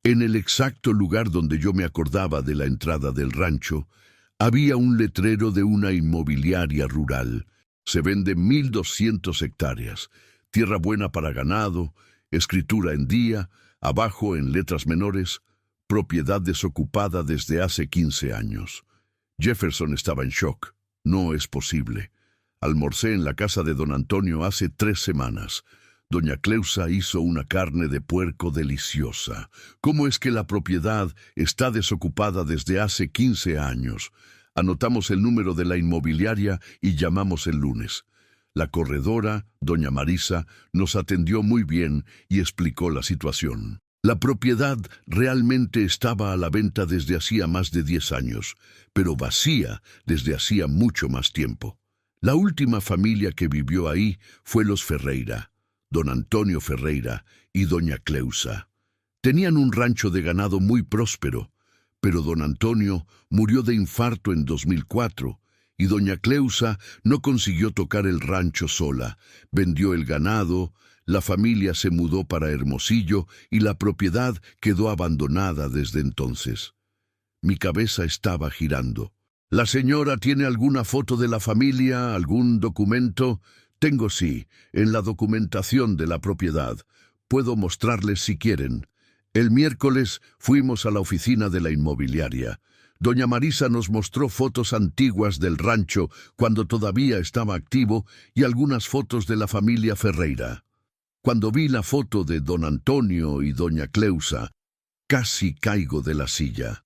S1: En el exacto lugar donde yo me acordaba de la entrada del rancho, había un letrero de una inmobiliaria rural. Se vende 1.200 hectáreas, tierra buena para ganado, escritura en día, abajo en letras menores, propiedad desocupada desde hace 15 años. Jefferson estaba en shock. No es posible. Almorcé en la casa de don Antonio hace 3 semanas. Doña Cleusa hizo una carne de puerco deliciosa. ¿Cómo es que la propiedad está desocupada desde hace 15 años? Anotamos el número de la inmobiliaria y llamamos el lunes. La corredora, doña Marisa, nos atendió muy bien y explicó la situación. La propiedad realmente estaba a la venta desde hacía más de 10 años, pero vacía desde hacía mucho más tiempo. La última familia que vivió ahí fue los Ferreira, don Antonio Ferreira y doña Cleusa. Tenían un rancho de ganado muy próspero, pero don Antonio murió de infarto en 2004 y doña Cleusa no consiguió tocar el rancho sola. Vendió el ganado, la familia se mudó para Hermosillo y la propiedad quedó abandonada desde entonces. Mi cabeza estaba girando. ¿La señora tiene alguna foto de la familia, algún documento? Tengo, sí, en la documentación de la propiedad. Puedo mostrarles si quieren. El miércoles fuimos a la oficina de la inmobiliaria. Doña Marisa nos mostró fotos antiguas del rancho cuando todavía estaba activo y algunas fotos de la familia Ferreira. Cuando vi la foto de don Antonio y doña Cleusa, casi caigo de la silla.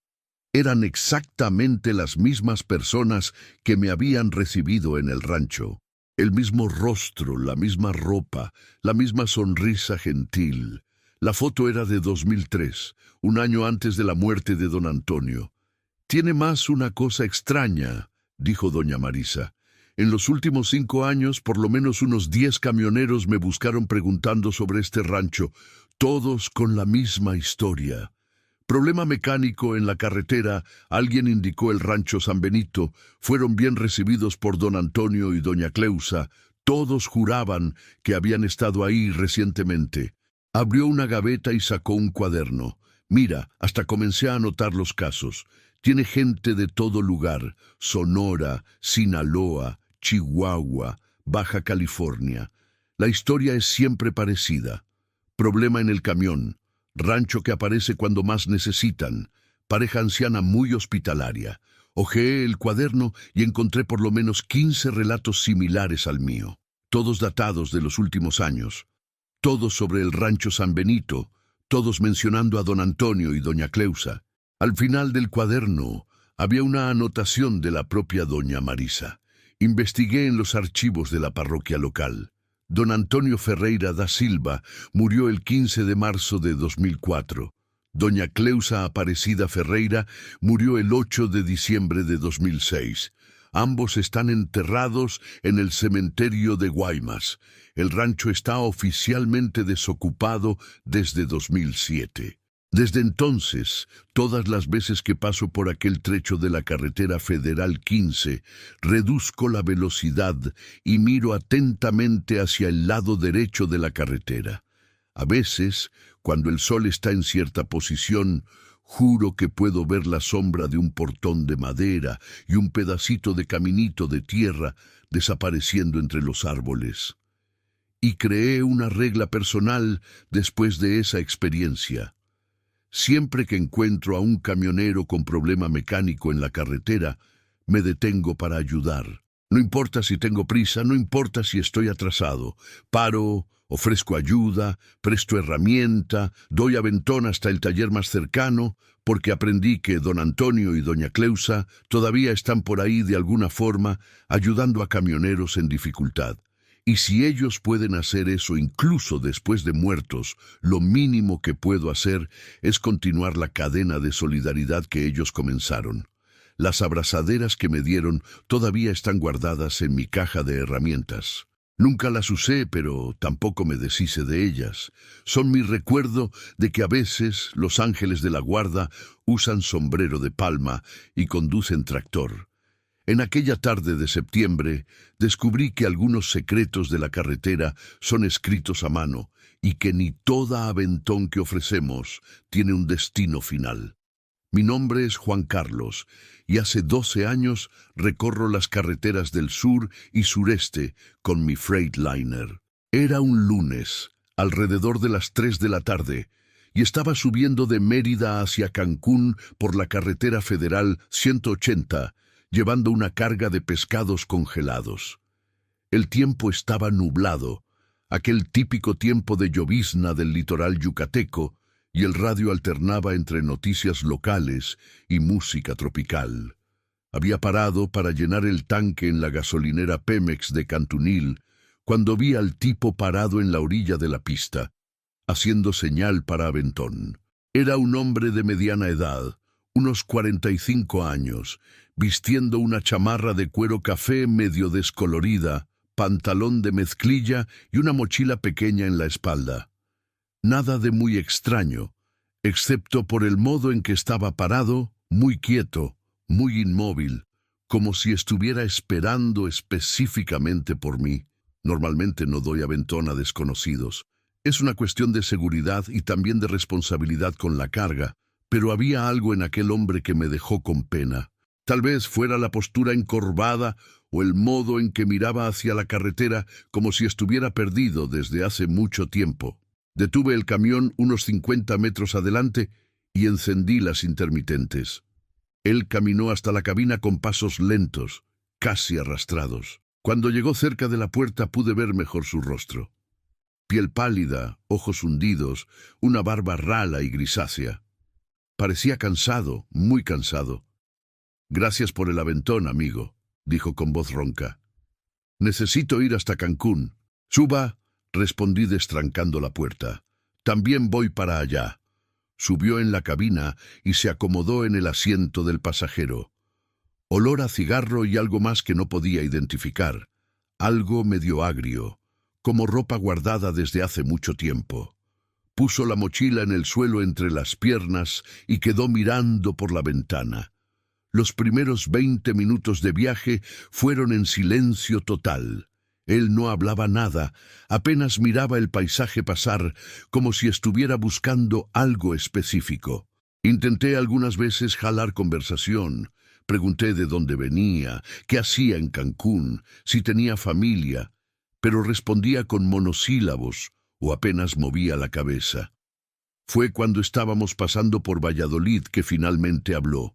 S1: Eran exactamente las mismas personas que me habían recibido en el rancho. El mismo rostro, la misma ropa, la misma sonrisa gentil. La foto era de 2003, un año antes de la muerte de don Antonio. Tiene más una cosa extraña, dijo doña Marisa. En los últimos 5 años, por lo menos unos 10 camioneros me buscaron preguntando sobre este rancho, todos con la misma historia. Problema mecánico en la carretera, alguien indicó el rancho San Benito, fueron bien recibidos por don Antonio y doña Cleusa, todos juraban que habían estado ahí recientemente. Abrió una gaveta y sacó un cuaderno. Mira, hasta comencé a anotar los casos. Tiene gente de todo lugar, Sonora, Sinaloa, Chihuahua, Baja California. La historia es siempre parecida. Problema en el camión. Rancho que aparece cuando más necesitan. Pareja anciana muy hospitalaria. Hojeé el cuaderno y encontré por lo menos 15 relatos similares al mío. Todos datados de los últimos años. Todos sobre el rancho San Benito. Todos mencionando a don Antonio y doña Cleusa. Al final del cuaderno había una anotación de la propia doña Marisa. Investigué en los archivos de la parroquia local. Don Antonio Ferreira da Silva murió el 15 de marzo de 2004. Doña Cleusa Aparecida Ferreira murió el 8 de diciembre de 2006. Ambos están enterrados en el cementerio de Guaymas. El rancho está oficialmente desocupado desde 2007. Desde entonces, todas las veces que paso por aquel trecho de la carretera Federal 15, reduzco la velocidad y miro atentamente hacia el lado derecho de la carretera. A veces, cuando el sol está en cierta posición, juro que puedo ver la sombra de un portón de madera y un pedacito de caminito de tierra desapareciendo entre los árboles. Y creé una regla personal después de esa experiencia. Siempre que encuentro a un camionero con problema mecánico en la carretera, me detengo para ayudar. No importa si tengo prisa, no importa si estoy atrasado. Paro, ofrezco ayuda, presto herramienta, doy aventón hasta el taller más cercano, porque aprendí que don Antonio y doña Cleusa todavía están por ahí de alguna forma ayudando a camioneros en dificultad. Y si ellos pueden hacer eso incluso después de muertos, lo mínimo que puedo hacer es continuar la cadena de solidaridad que ellos comenzaron. Las abrazaderas que me dieron todavía están guardadas en mi caja de herramientas. Nunca las usé, pero tampoco me deshice de ellas. Son mi recuerdo de que a veces los ángeles de la guarda usan sombrero de palma y conducen tractor. En aquella tarde de septiembre, descubrí que algunos secretos de la carretera son escritos a mano y que ni toda aventón que ofrecemos tiene un destino final. Mi nombre es Juan Carlos y hace 12 años recorro las carreteras del sur y sureste con mi Freightliner. Era un lunes, alrededor de las 3 de la tarde, y estaba subiendo de Mérida hacia Cancún por la carretera federal 180, llevando una carga de pescados congelados. El tiempo estaba nublado, aquel típico tiempo de llovizna del litoral yucateco, y el radio alternaba entre noticias locales y música tropical. Había parado para llenar el tanque en la gasolinera Pemex de Cantunil, cuando vi al tipo parado en la orilla de la pista, haciendo señal para aventón. Era un hombre de mediana edad, unos 45 años, vistiendo una chamarra de cuero café medio descolorida, pantalón de mezclilla y una mochila pequeña en la espalda. Nada de muy extraño, excepto por el modo en que estaba parado, muy quieto, muy inmóvil, como si estuviera esperando específicamente por mí. Normalmente no doy aventón a desconocidos. Es una cuestión de seguridad y también de responsabilidad con la carga, pero había algo en aquel hombre que me dejó con pena. Tal vez fuera la postura encorvada o el modo en que miraba hacia la carretera como si estuviera perdido desde hace mucho tiempo. Detuve el camión unos 50 metros adelante y encendí las intermitentes. Él caminó hasta la cabina con pasos lentos, casi arrastrados. Cuando llegó cerca de la puerta pude ver mejor su rostro. Piel pálida, ojos hundidos, una barba rala y grisácea. Parecía cansado, muy cansado. «Gracias por el aventón, amigo», dijo con voz ronca. «Necesito ir hasta Cancún». «Suba», respondí destrancando la puerta. «También voy para allá». Subió en la cabina y se acomodó en el asiento del pasajero. Olor a cigarro y algo más que no podía identificar. Algo medio agrio, como ropa guardada desde hace mucho tiempo. Puso la mochila en el suelo entre las piernas y quedó mirando por la ventana. Los primeros 20 minutos de viaje fueron en silencio total. Él no hablaba nada, apenas miraba el paisaje pasar como si estuviera buscando algo específico. Intenté algunas veces jalar conversación. Pregunté de dónde venía, qué hacía en Cancún, si tenía familia, pero respondía con monosílabos o apenas movía la cabeza. Fue cuando estábamos pasando por Valladolid que finalmente habló.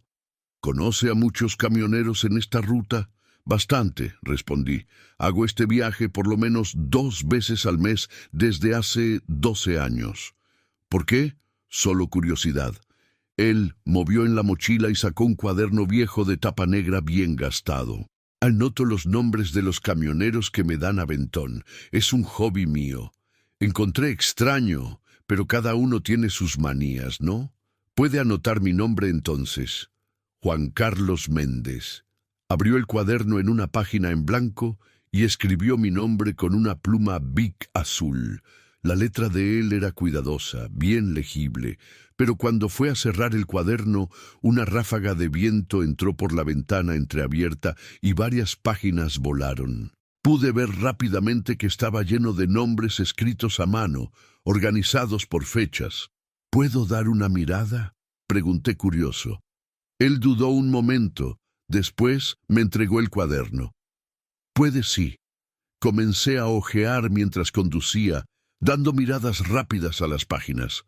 S1: «¿Conoce a muchos camioneros en esta ruta?» «Bastante», respondí. «Hago este viaje por lo menos 2 veces al mes desde hace 12 años». «¿Por qué?» «Solo curiosidad». Él movió en la mochila y sacó un cuaderno viejo de tapa negra bien gastado. «Anoto los nombres de los camioneros que me dan aventón. Es un hobby mío. Encontré extraño, pero cada uno tiene sus manías, ¿no? Puede anotar mi nombre entonces. Juan Carlos Méndez». Abrió el cuaderno en una página en blanco y escribió mi nombre con una pluma Bic azul. La letra de él era cuidadosa, bien legible, pero cuando fue a cerrar el cuaderno, una ráfaga de viento entró por la ventana entreabierta y varias páginas volaron. Pude ver rápidamente que estaba lleno de nombres escritos a mano, organizados por fechas. ¿Puedo dar una mirada?, pregunté curioso. Él dudó un momento, después me entregó el cuaderno. «Puede, sí». Comencé a hojear mientras conducía, dando miradas rápidas a las páginas.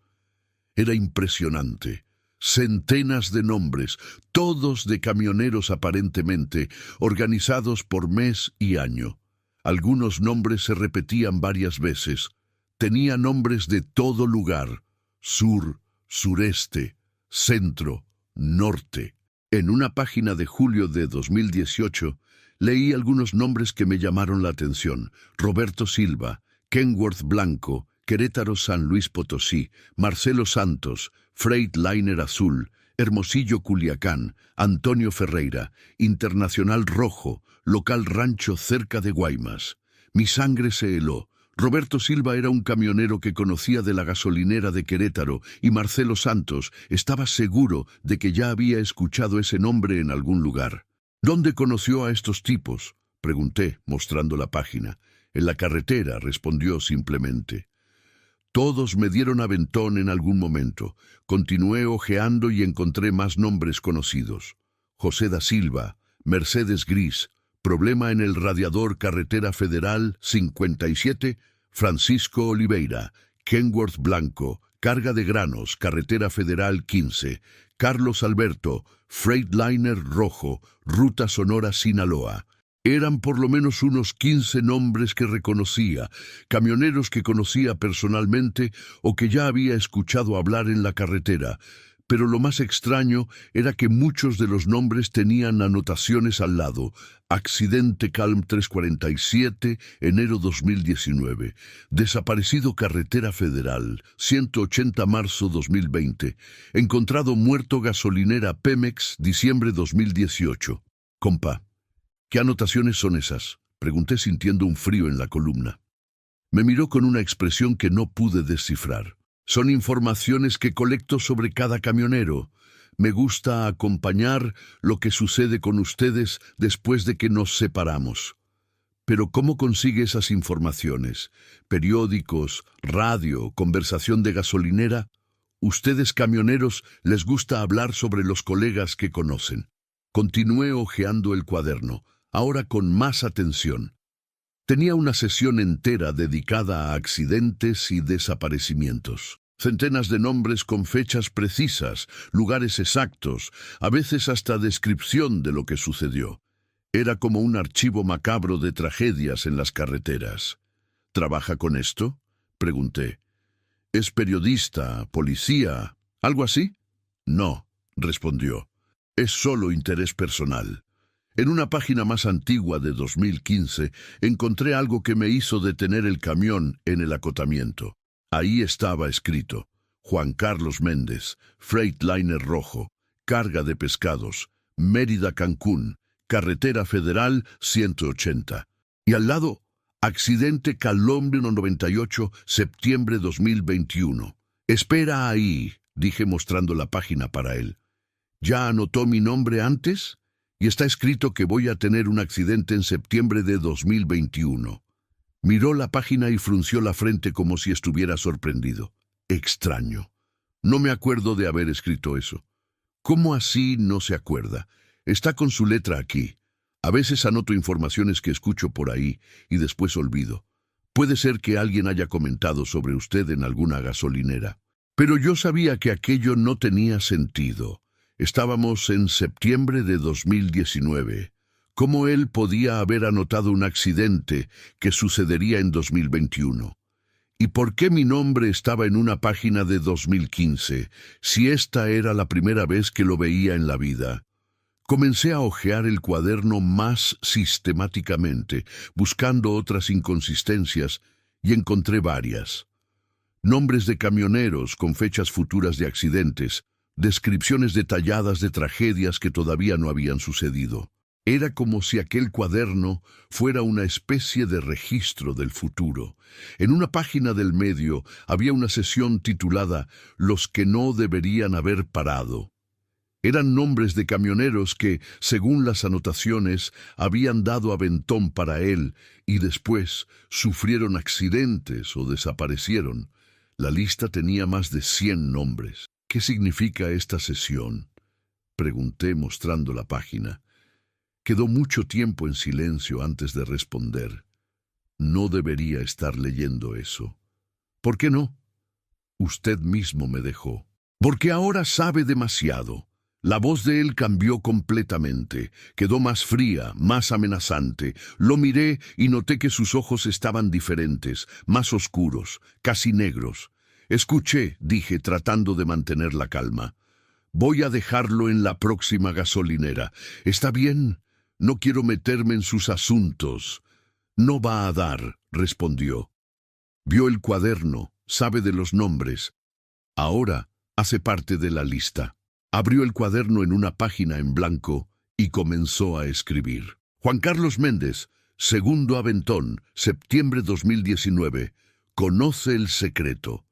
S1: Era impresionante. Centenas de nombres, todos de camioneros aparentemente, organizados por mes y año. Algunos nombres se repetían varias veces. Tenía nombres de todo lugar: sur, sureste, centro, norte. En una página de julio de 2018, leí algunos nombres que me llamaron la atención: Roberto Silva, Kenworth Blanco, Querétaro San Luis Potosí, Marcelo Santos, Freightliner Azul, Hermosillo Culiacán, Antonio Ferreira, Internacional Rojo, Local Rancho cerca de Guaymas. Mi sangre se heló. Roberto Silva era un camionero que conocía de la gasolinera de Querétaro, y Marcelo Santos estaba seguro de que ya había escuchado ese nombre en algún lugar. «¿Dónde conoció a estos tipos?», pregunté, mostrando la página. «En la carretera», respondió simplemente. Todos me dieron aventón en algún momento. Continué hojeando y encontré más nombres conocidos: José da Silva, Mercedes Gris, problema en el radiador, Carretera Federal 57, Francisco Oliveira, Kenworth Blanco, carga de granos, Carretera Federal 15, Carlos Alberto, Freightliner Rojo, Ruta Sonora Sinaloa. Eran por lo menos unos 15 nombres que reconocía, camioneros que conocía personalmente o que ya había escuchado hablar en la carretera. Pero lo más extraño era que muchos de los nombres tenían anotaciones al lado: accidente Calm 347, enero 2019. Desaparecido Carretera Federal, 180 marzo 2020. Encontrado muerto gasolinera Pemex, diciembre 2018. «Compa, ¿qué anotaciones son esas?», pregunté sintiendo un frío en la columna. Me miró con una expresión que no pude descifrar. «Son informaciones que colecto sobre cada camionero. Me gusta acompañar lo que sucede con ustedes después de que nos separamos». «¿Pero cómo consigue esas informaciones? ¿Periódicos, radio, conversación de gasolinera? Ustedes camioneros les gusta hablar sobre los colegas que conocen». Continué hojeando el cuaderno, ahora con más atención. Tenía una sesión entera dedicada a accidentes y desaparecimientos. Centenas de nombres con fechas precisas, lugares exactos, a veces hasta descripción de lo que sucedió. Era como un archivo macabro de tragedias en las carreteras. «¿Trabaja con esto?», pregunté. «¿Es periodista, policía, algo así?». «No», respondió. «Es solo interés personal». En una página más antigua de 2015, encontré algo que me hizo detener el camión en el acotamiento. Ahí estaba escrito: Juan Carlos Méndez, Freightliner Rojo, carga de pescados, Mérida-Cancún, Carretera Federal 180. Y al lado, accidente Colombia 98, septiembre 2021. «Espera ahí», dije mostrando la página para él. «¿Ya anotó mi nombre antes? Y está escrito que voy a tener un accidente en septiembre de 2021. Miró la página y frunció la frente como si estuviera sorprendido. «Extraño. No me acuerdo de haber escrito eso». «¿Cómo así no se acuerda? Está con su letra aquí. A veces anoto informaciones que escucho por ahí y después olvido. Puede ser que alguien haya comentado sobre usted en alguna gasolinera». Pero yo sabía que aquello no tenía sentido. Estábamos en septiembre de 2019. ¿Cómo él podía haber anotado un accidente que sucedería en 2021? ¿Y por qué mi nombre estaba en una página de 2015, si esta era la primera vez que lo veía en la vida? Comencé a hojear el cuaderno más sistemáticamente, buscando otras inconsistencias, y encontré varias. Nombres de camioneros con fechas futuras de accidentes, descripciones detalladas de tragedias que todavía no habían sucedido. Era como si aquel cuaderno fuera una especie de registro del futuro. En una página del medio había una sesión titulada «Los que no deberían haber parado». Eran nombres de camioneros que, según las anotaciones, habían dado aventón para él y después sufrieron accidentes o desaparecieron. La lista tenía más de 100 nombres. «¿Qué significa esta sesión?», pregunté mostrando la página. Quedó mucho tiempo en silencio antes de responder. No debería estar leyendo eso. ¿Por qué no? Usted mismo me dejó. Porque ahora sabe demasiado. La voz de él cambió completamente. Quedó más fría, más amenazante. Lo miré y noté que sus ojos estaban diferentes, más oscuros, casi negros. Escuché, dije, tratando de mantener la calma. Voy a dejarlo en la próxima gasolinera. ¿Está bien? No quiero meterme en sus asuntos. No va a dar, respondió. Vio el cuaderno, sabe de los nombres. Ahora hace parte de la lista. Abrió el cuaderno en una página en blanco y comenzó a escribir. Juan Carlos Méndez, segundo aventón, septiembre 2019. Conoce el secreto.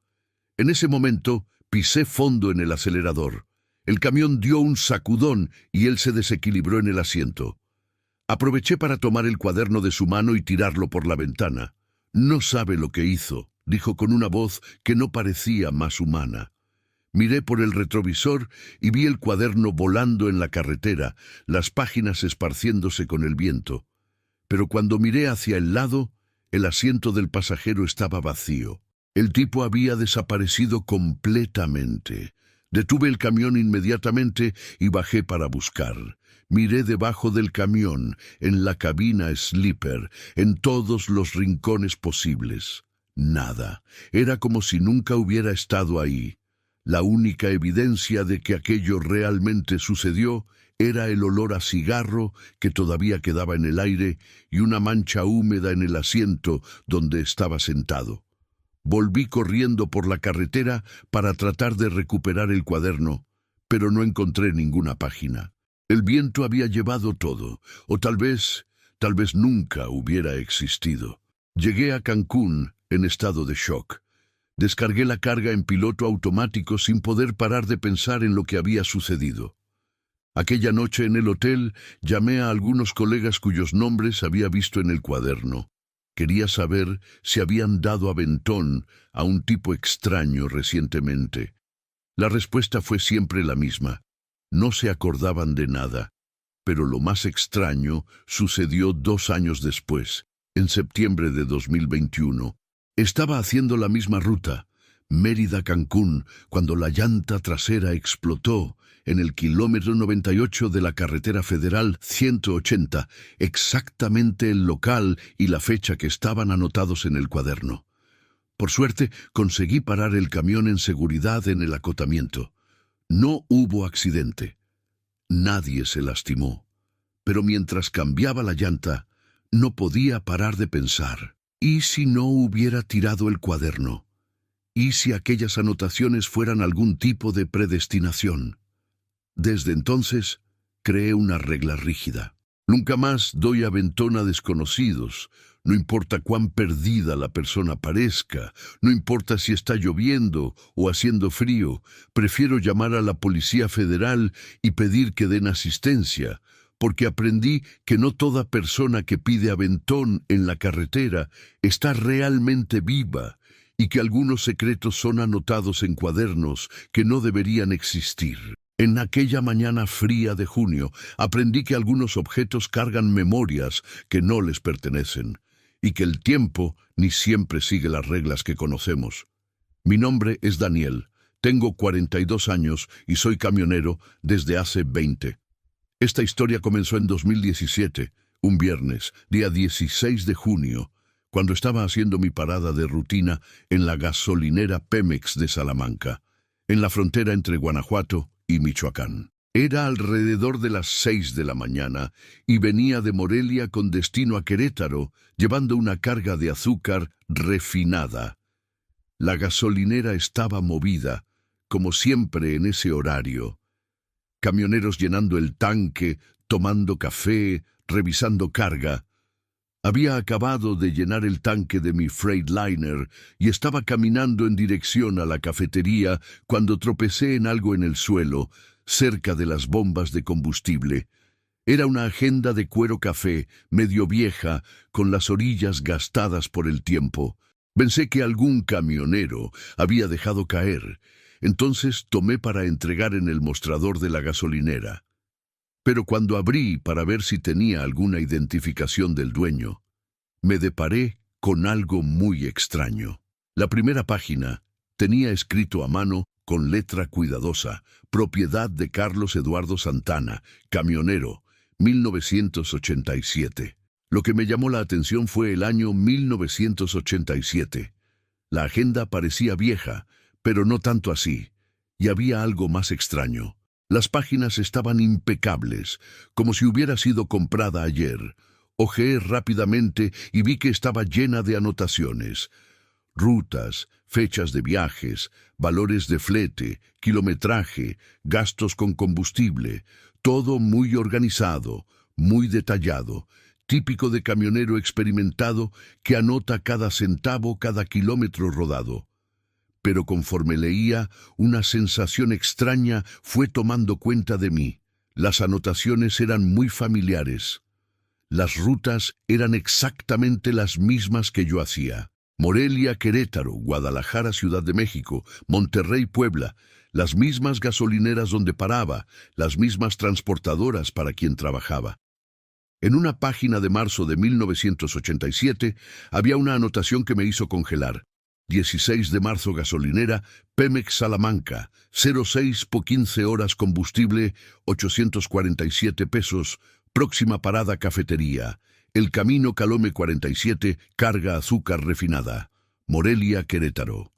S1: En ese momento pisé fondo en el acelerador. El camión dio un sacudón y él se desequilibró en el asiento. Aproveché para tomar el cuaderno de su mano y tirarlo por la ventana. No sabe lo que hizo, dijo con una voz que no parecía más humana. Miré por el retrovisor y vi el cuaderno volando en la carretera, las páginas esparciéndose con el viento. Pero cuando miré hacia el lado, el asiento del pasajero estaba vacío. El tipo había desaparecido completamente. Detuve el camión inmediatamente y bajé para buscar. Miré debajo del camión, en la cabina sleeper, en todos los rincones posibles. Nada. Era como si nunca hubiera estado ahí. La única evidencia de que aquello realmente sucedió era el olor a cigarro que todavía quedaba en el aire y una mancha húmeda en el asiento donde estaba sentado. Volví corriendo por la carretera para tratar de recuperar el cuaderno, pero no encontré ninguna página. El viento había llevado todo, o tal vez nunca hubiera existido. Llegué a Cancún en estado de shock. Descargué la carga en piloto automático sin poder parar de pensar en lo que había sucedido. Aquella noche en el hotel llamé a algunos colegas cuyos nombres había visto en el cuaderno. Quería saber si habían dado aventón a un tipo extraño recientemente. La respuesta fue siempre la misma. No se acordaban de nada. Pero lo más extraño sucedió 2 años después, en septiembre de 2021. Estaba haciendo la misma ruta, Mérida-Cancún, cuando la llanta trasera explotó en el kilómetro 98 de la carretera federal 180, exactamente el local y la fecha que estaban anotados en el cuaderno. Por suerte, conseguí parar el camión en seguridad en el acotamiento. No hubo accidente. Nadie se lastimó. Pero mientras cambiaba la llanta, no podía parar de pensar. ¿Y si no hubiera tirado el cuaderno? ¿Y si aquellas anotaciones fueran algún tipo de predestinación? Desde entonces, creé una regla rígida. Nunca más doy aventón a desconocidos. No importa cuán perdida la persona parezca, no importa si está lloviendo o haciendo frío, prefiero llamar a la Policía Federal y pedir que den asistencia, porque aprendí que no toda persona que pide aventón en la carretera está realmente viva y que algunos secretos son anotados en cuadernos que no deberían existir. En aquella mañana fría de junio, aprendí que algunos objetos cargan memorias que no les pertenecen y que el tiempo ni siempre sigue las reglas que conocemos. Mi nombre es Daniel, tengo 42 años y soy camionero desde hace 20. Esta historia comenzó en 2017, un viernes, día 16 de junio, cuando estaba haciendo mi parada de rutina en la gasolinera Pemex de Salamanca, en la frontera entre Guanajuato y Michoacán. Era alrededor de las 6 de la mañana y venía de Morelia con destino a Querétaro, llevando una carga de azúcar refinada. La gasolinera estaba movida, como siempre en ese horario. Camioneros llenando el tanque, tomando café, revisando carga. Había acabado de llenar el tanque de mi Freightliner y estaba caminando en dirección a la cafetería cuando tropecé en algo en el suelo, cerca de las bombas de combustible. Era una agenda de cuero café, medio vieja, con las orillas gastadas por el tiempo. Pensé que algún camionero había dejado caer. Entonces tomé para entregar en el mostrador de la gasolinera. Pero cuando abrí para ver si tenía alguna identificación del dueño, me deparé con algo muy extraño. La primera página tenía escrito a mano, con letra cuidadosa, propiedad de Carlos Eduardo Santana, camionero, 1987. Lo que me llamó la atención fue el año 1987. La agenda parecía vieja, pero no tanto así, y había algo más extraño. Las páginas estaban impecables, como si hubiera sido comprada ayer. Hojeé rápidamente y vi que estaba llena de anotaciones. Rutas, fechas de viajes, valores de flete, kilometraje, gastos con combustible, todo muy organizado, muy detallado, típico de camionero experimentado que anota cada centavo, cada kilómetro rodado. Pero conforme leía, una sensación extraña fue tomando cuenta de mí. Las anotaciones eran muy familiares. Las rutas eran exactamente las mismas que yo hacía. Morelia, Querétaro, Guadalajara, Ciudad de México, Monterrey, Puebla, las mismas gasolineras donde paraba, las mismas transportadoras para quien trabajaba. En una página de marzo de 1987 había una anotación que me hizo congelar. 16 de marzo gasolinera, Pemex Salamanca, 06 po 15 horas combustible, 847 pesos, próxima parada cafetería. El Camino Calome 47, carga azúcar refinada. Morelia, Querétaro.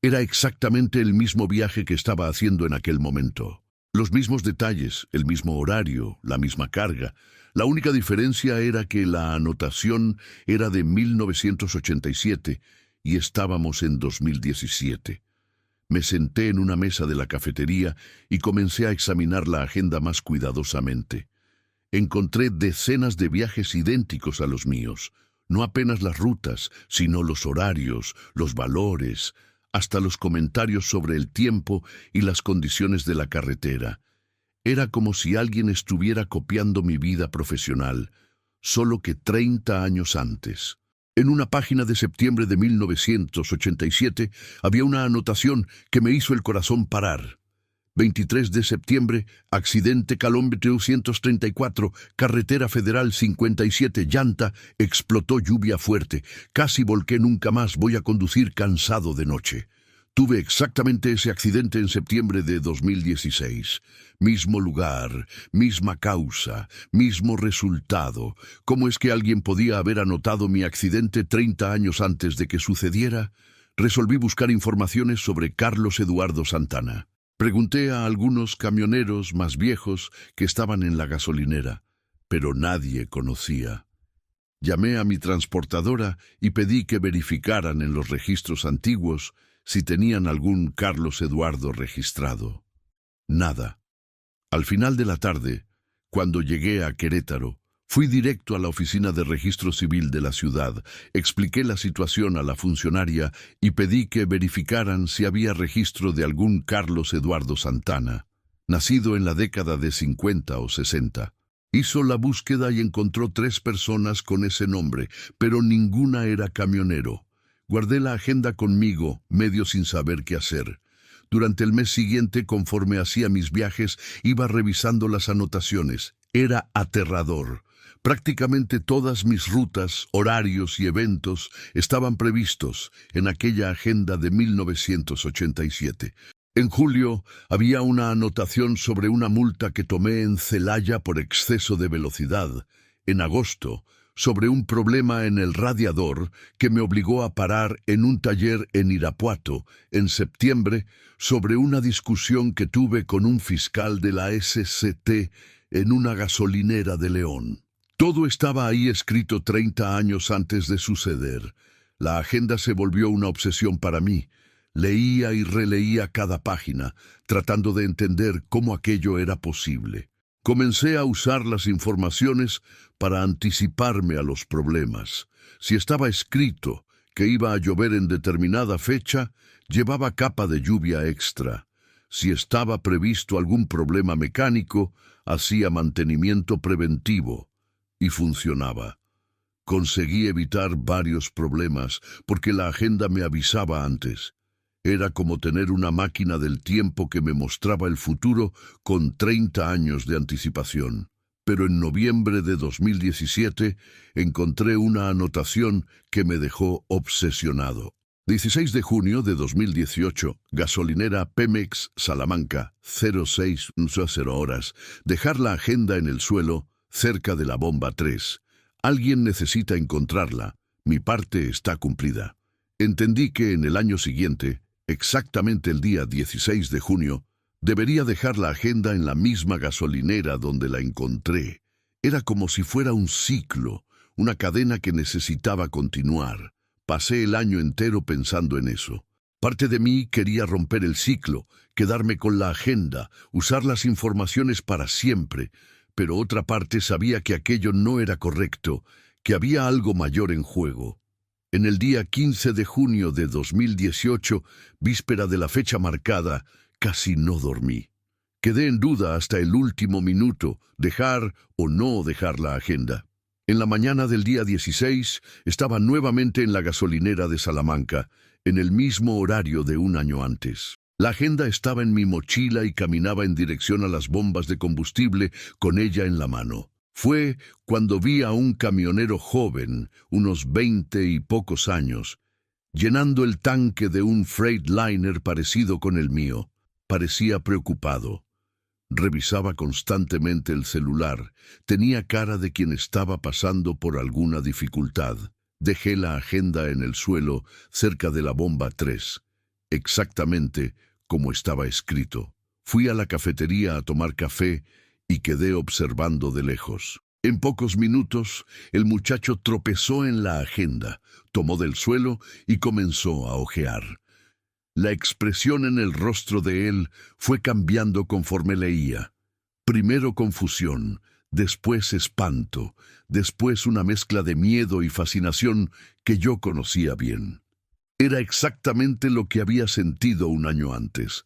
S1: Era exactamente el mismo viaje que estaba haciendo en aquel momento. Los mismos detalles, el mismo horario, la misma carga. La única diferencia era que la anotación era de 1987 y estábamos en 2017. Me senté en una mesa de la cafetería y comencé a examinar la agenda más cuidadosamente. Encontré decenas de viajes idénticos a los míos, no apenas las rutas, sino los horarios, los valores, hasta los comentarios sobre el tiempo y las condiciones de la carretera. Era como si alguien estuviera copiando mi vida profesional, solo que 30 años antes. En una página de septiembre de 1987 había una anotación que me hizo el corazón parar. 23 de septiembre, accidente Calome 234, carretera federal 57, llanta, explotó lluvia fuerte. Casi volqué, nunca más voy a conducir cansado de noche. Tuve exactamente ese accidente en septiembre de 2016. Mismo lugar, misma causa, mismo resultado. ¿Cómo es que alguien podía haber anotado mi accidente 30 años antes de que sucediera? Resolví buscar informaciones sobre Carlos Eduardo Santana. Pregunté a algunos camioneros más viejos que estaban en la gasolinera, pero nadie conocía. Llamé a mi transportadora y pedí que verificaran en los registros antiguos si tenían algún Carlos Eduardo registrado. Nada. Al final de la tarde, cuando llegué a Querétaro, fui directo a la oficina de registro civil de la ciudad, expliqué la situación a la funcionaria y pedí que verificaran si había registro de algún Carlos Eduardo Santana, nacido en la década de 50 o 60. Hizo la búsqueda y encontró 3 personas con ese nombre, pero ninguna era camionero. Guardé la agenda conmigo, medio sin saber qué hacer. Durante el mes siguiente, conforme hacía mis viajes, iba revisando las anotaciones. Era aterrador. Prácticamente todas mis rutas, horarios y eventos estaban previstos en aquella agenda de 1987. En julio había una anotación sobre una multa que tomé en Celaya por exceso de velocidad. En agosto, sobre un problema en el radiador que me obligó a parar en un taller en Irapuato. En septiembre, sobre una discusión que tuve con un fiscal de la SCT en una gasolinera de León. Todo estaba ahí escrito 30 años antes de suceder. La agenda se volvió una obsesión para mí. Leía y releía cada página, tratando de entender cómo aquello era posible. Comencé a usar las informaciones para anticiparme a los problemas. Si estaba escrito que iba a llover en determinada fecha, llevaba capa de lluvia extra. Si estaba previsto algún problema mecánico, hacía mantenimiento preventivo y funcionaba. Conseguí evitar varios problemas porque la agenda me avisaba antes. Era como tener una máquina del tiempo que me mostraba el futuro con 30 años de anticipación. Pero en noviembre de 2017 encontré una anotación que me dejó obsesionado. 16 de junio de 2018, gasolinera Pemex, Salamanca, 06:00 horas. Dejar la agenda en el suelo, cerca de la bomba 3. Alguien necesita encontrarla. Mi parte está cumplida. Entendí que en el año siguiente, exactamente el día 16 de junio, debería dejar la agenda en la misma gasolinera donde la encontré. Era como si fuera un ciclo, una cadena que necesitaba continuar. Pasé el año entero pensando en eso. Parte de mí quería romper el ciclo, quedarme con la agenda, usar las informaciones para siempre, pero otra parte sabía que aquello no era correcto, que había algo mayor en juego. En el día 15 de junio de 2018, víspera de la fecha marcada, casi no dormí. Quedé en duda hasta el último minuto, dejar o no dejar la agenda. En la mañana del día 16, estaba nuevamente en la gasolinera de Salamanca, en el mismo horario de un año antes. La agenda estaba en mi mochila y caminaba en dirección a las bombas de combustible con ella en la mano. Fue cuando vi a un camionero joven, unos 20 y pocos años, llenando el tanque de un Freightliner parecido con el mío. Parecía preocupado. Revisaba constantemente el celular. Tenía cara de quien estaba pasando por alguna dificultad. Dejé la agenda en el suelo, cerca de la bomba 3, exactamente como estaba escrito. Fui a la cafetería a tomar café y quedé observando de lejos. En pocos minutos, el muchacho tropezó en la agenda, tomó del suelo y comenzó a hojear. La expresión en el rostro de él fue cambiando conforme leía. Primero confusión, después espanto, después una mezcla de miedo y fascinación que yo conocía bien. Era exactamente lo que había sentido un año antes.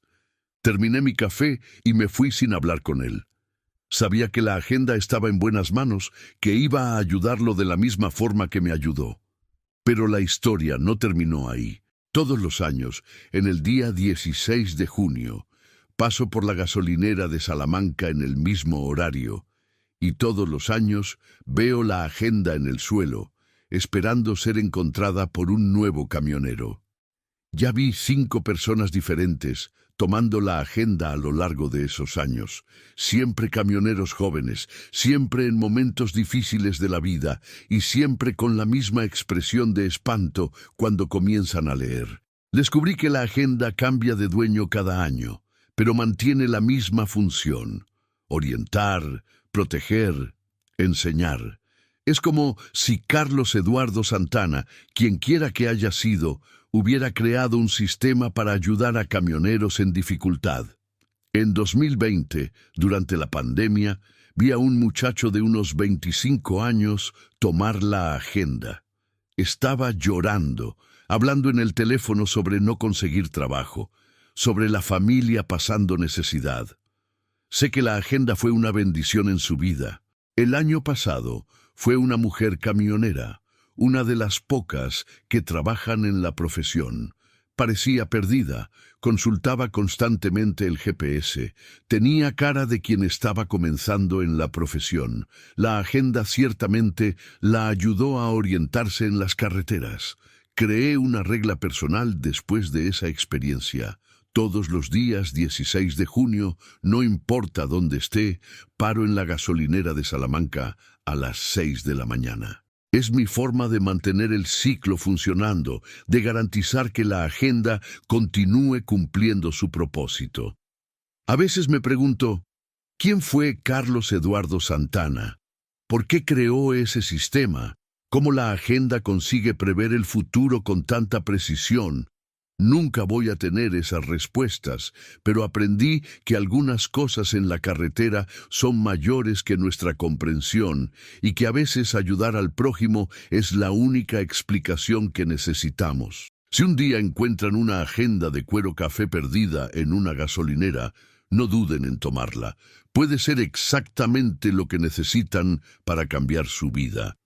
S1: Terminé mi café y me fui sin hablar con él. Sabía que la agenda estaba en buenas manos, que iba a ayudarlo de la misma forma que me ayudó. Pero la historia no terminó ahí. Todos los años, en el día 16 de junio, paso por la gasolinera de Salamanca en el mismo horario, y todos los años veo la agenda en el suelo, esperando ser encontrada por un nuevo camionero. Ya vi 5 personas diferentes tomando la agenda a lo largo de esos años, siempre camioneros jóvenes, siempre en momentos difíciles de la vida y siempre con la misma expresión de espanto cuando comienzan a leer. Descubrí que la agenda cambia de dueño cada año, pero mantiene la misma función: orientar, proteger, enseñar. Es como si Carlos Eduardo Santana, quien quiera que haya sido, hubiera creado un sistema para ayudar a camioneros en dificultad. En 2020, durante la pandemia, vi a un muchacho de unos 25 años tomar la agenda. Estaba llorando, hablando en el teléfono sobre no conseguir trabajo, sobre la familia pasando necesidad. Sé que la agenda fue una bendición en su vida. El año pasado fue una mujer camionera, una de las pocas que trabajan en la profesión. Parecía perdida, consultaba constantemente el GPS, tenía cara de quien estaba comenzando en la profesión. La agenda ciertamente la ayudó a orientarse en las carreteras. Creé una regla personal después de esa experiencia. Todos los días 16 de junio, no importa dónde esté, paro en la gasolinera de Salamanca a las 6 de la mañana. Es mi forma de mantener el ciclo funcionando, de garantizar que la agenda continúe cumpliendo su propósito. A veces me pregunto, ¿quién fue Carlos Eduardo Santana? ¿Por qué creó ese sistema? ¿Cómo la agenda consigue prever el futuro con tanta precisión? Nunca voy a tener esas respuestas, pero aprendí que algunas cosas en la carretera son mayores que nuestra comprensión y que a veces ayudar al prójimo es la única explicación que necesitamos. Si un día encuentran una agenda de cuero café perdida en una gasolinera, no duden en tomarla. Puede ser exactamente lo que necesitan para cambiar su vida.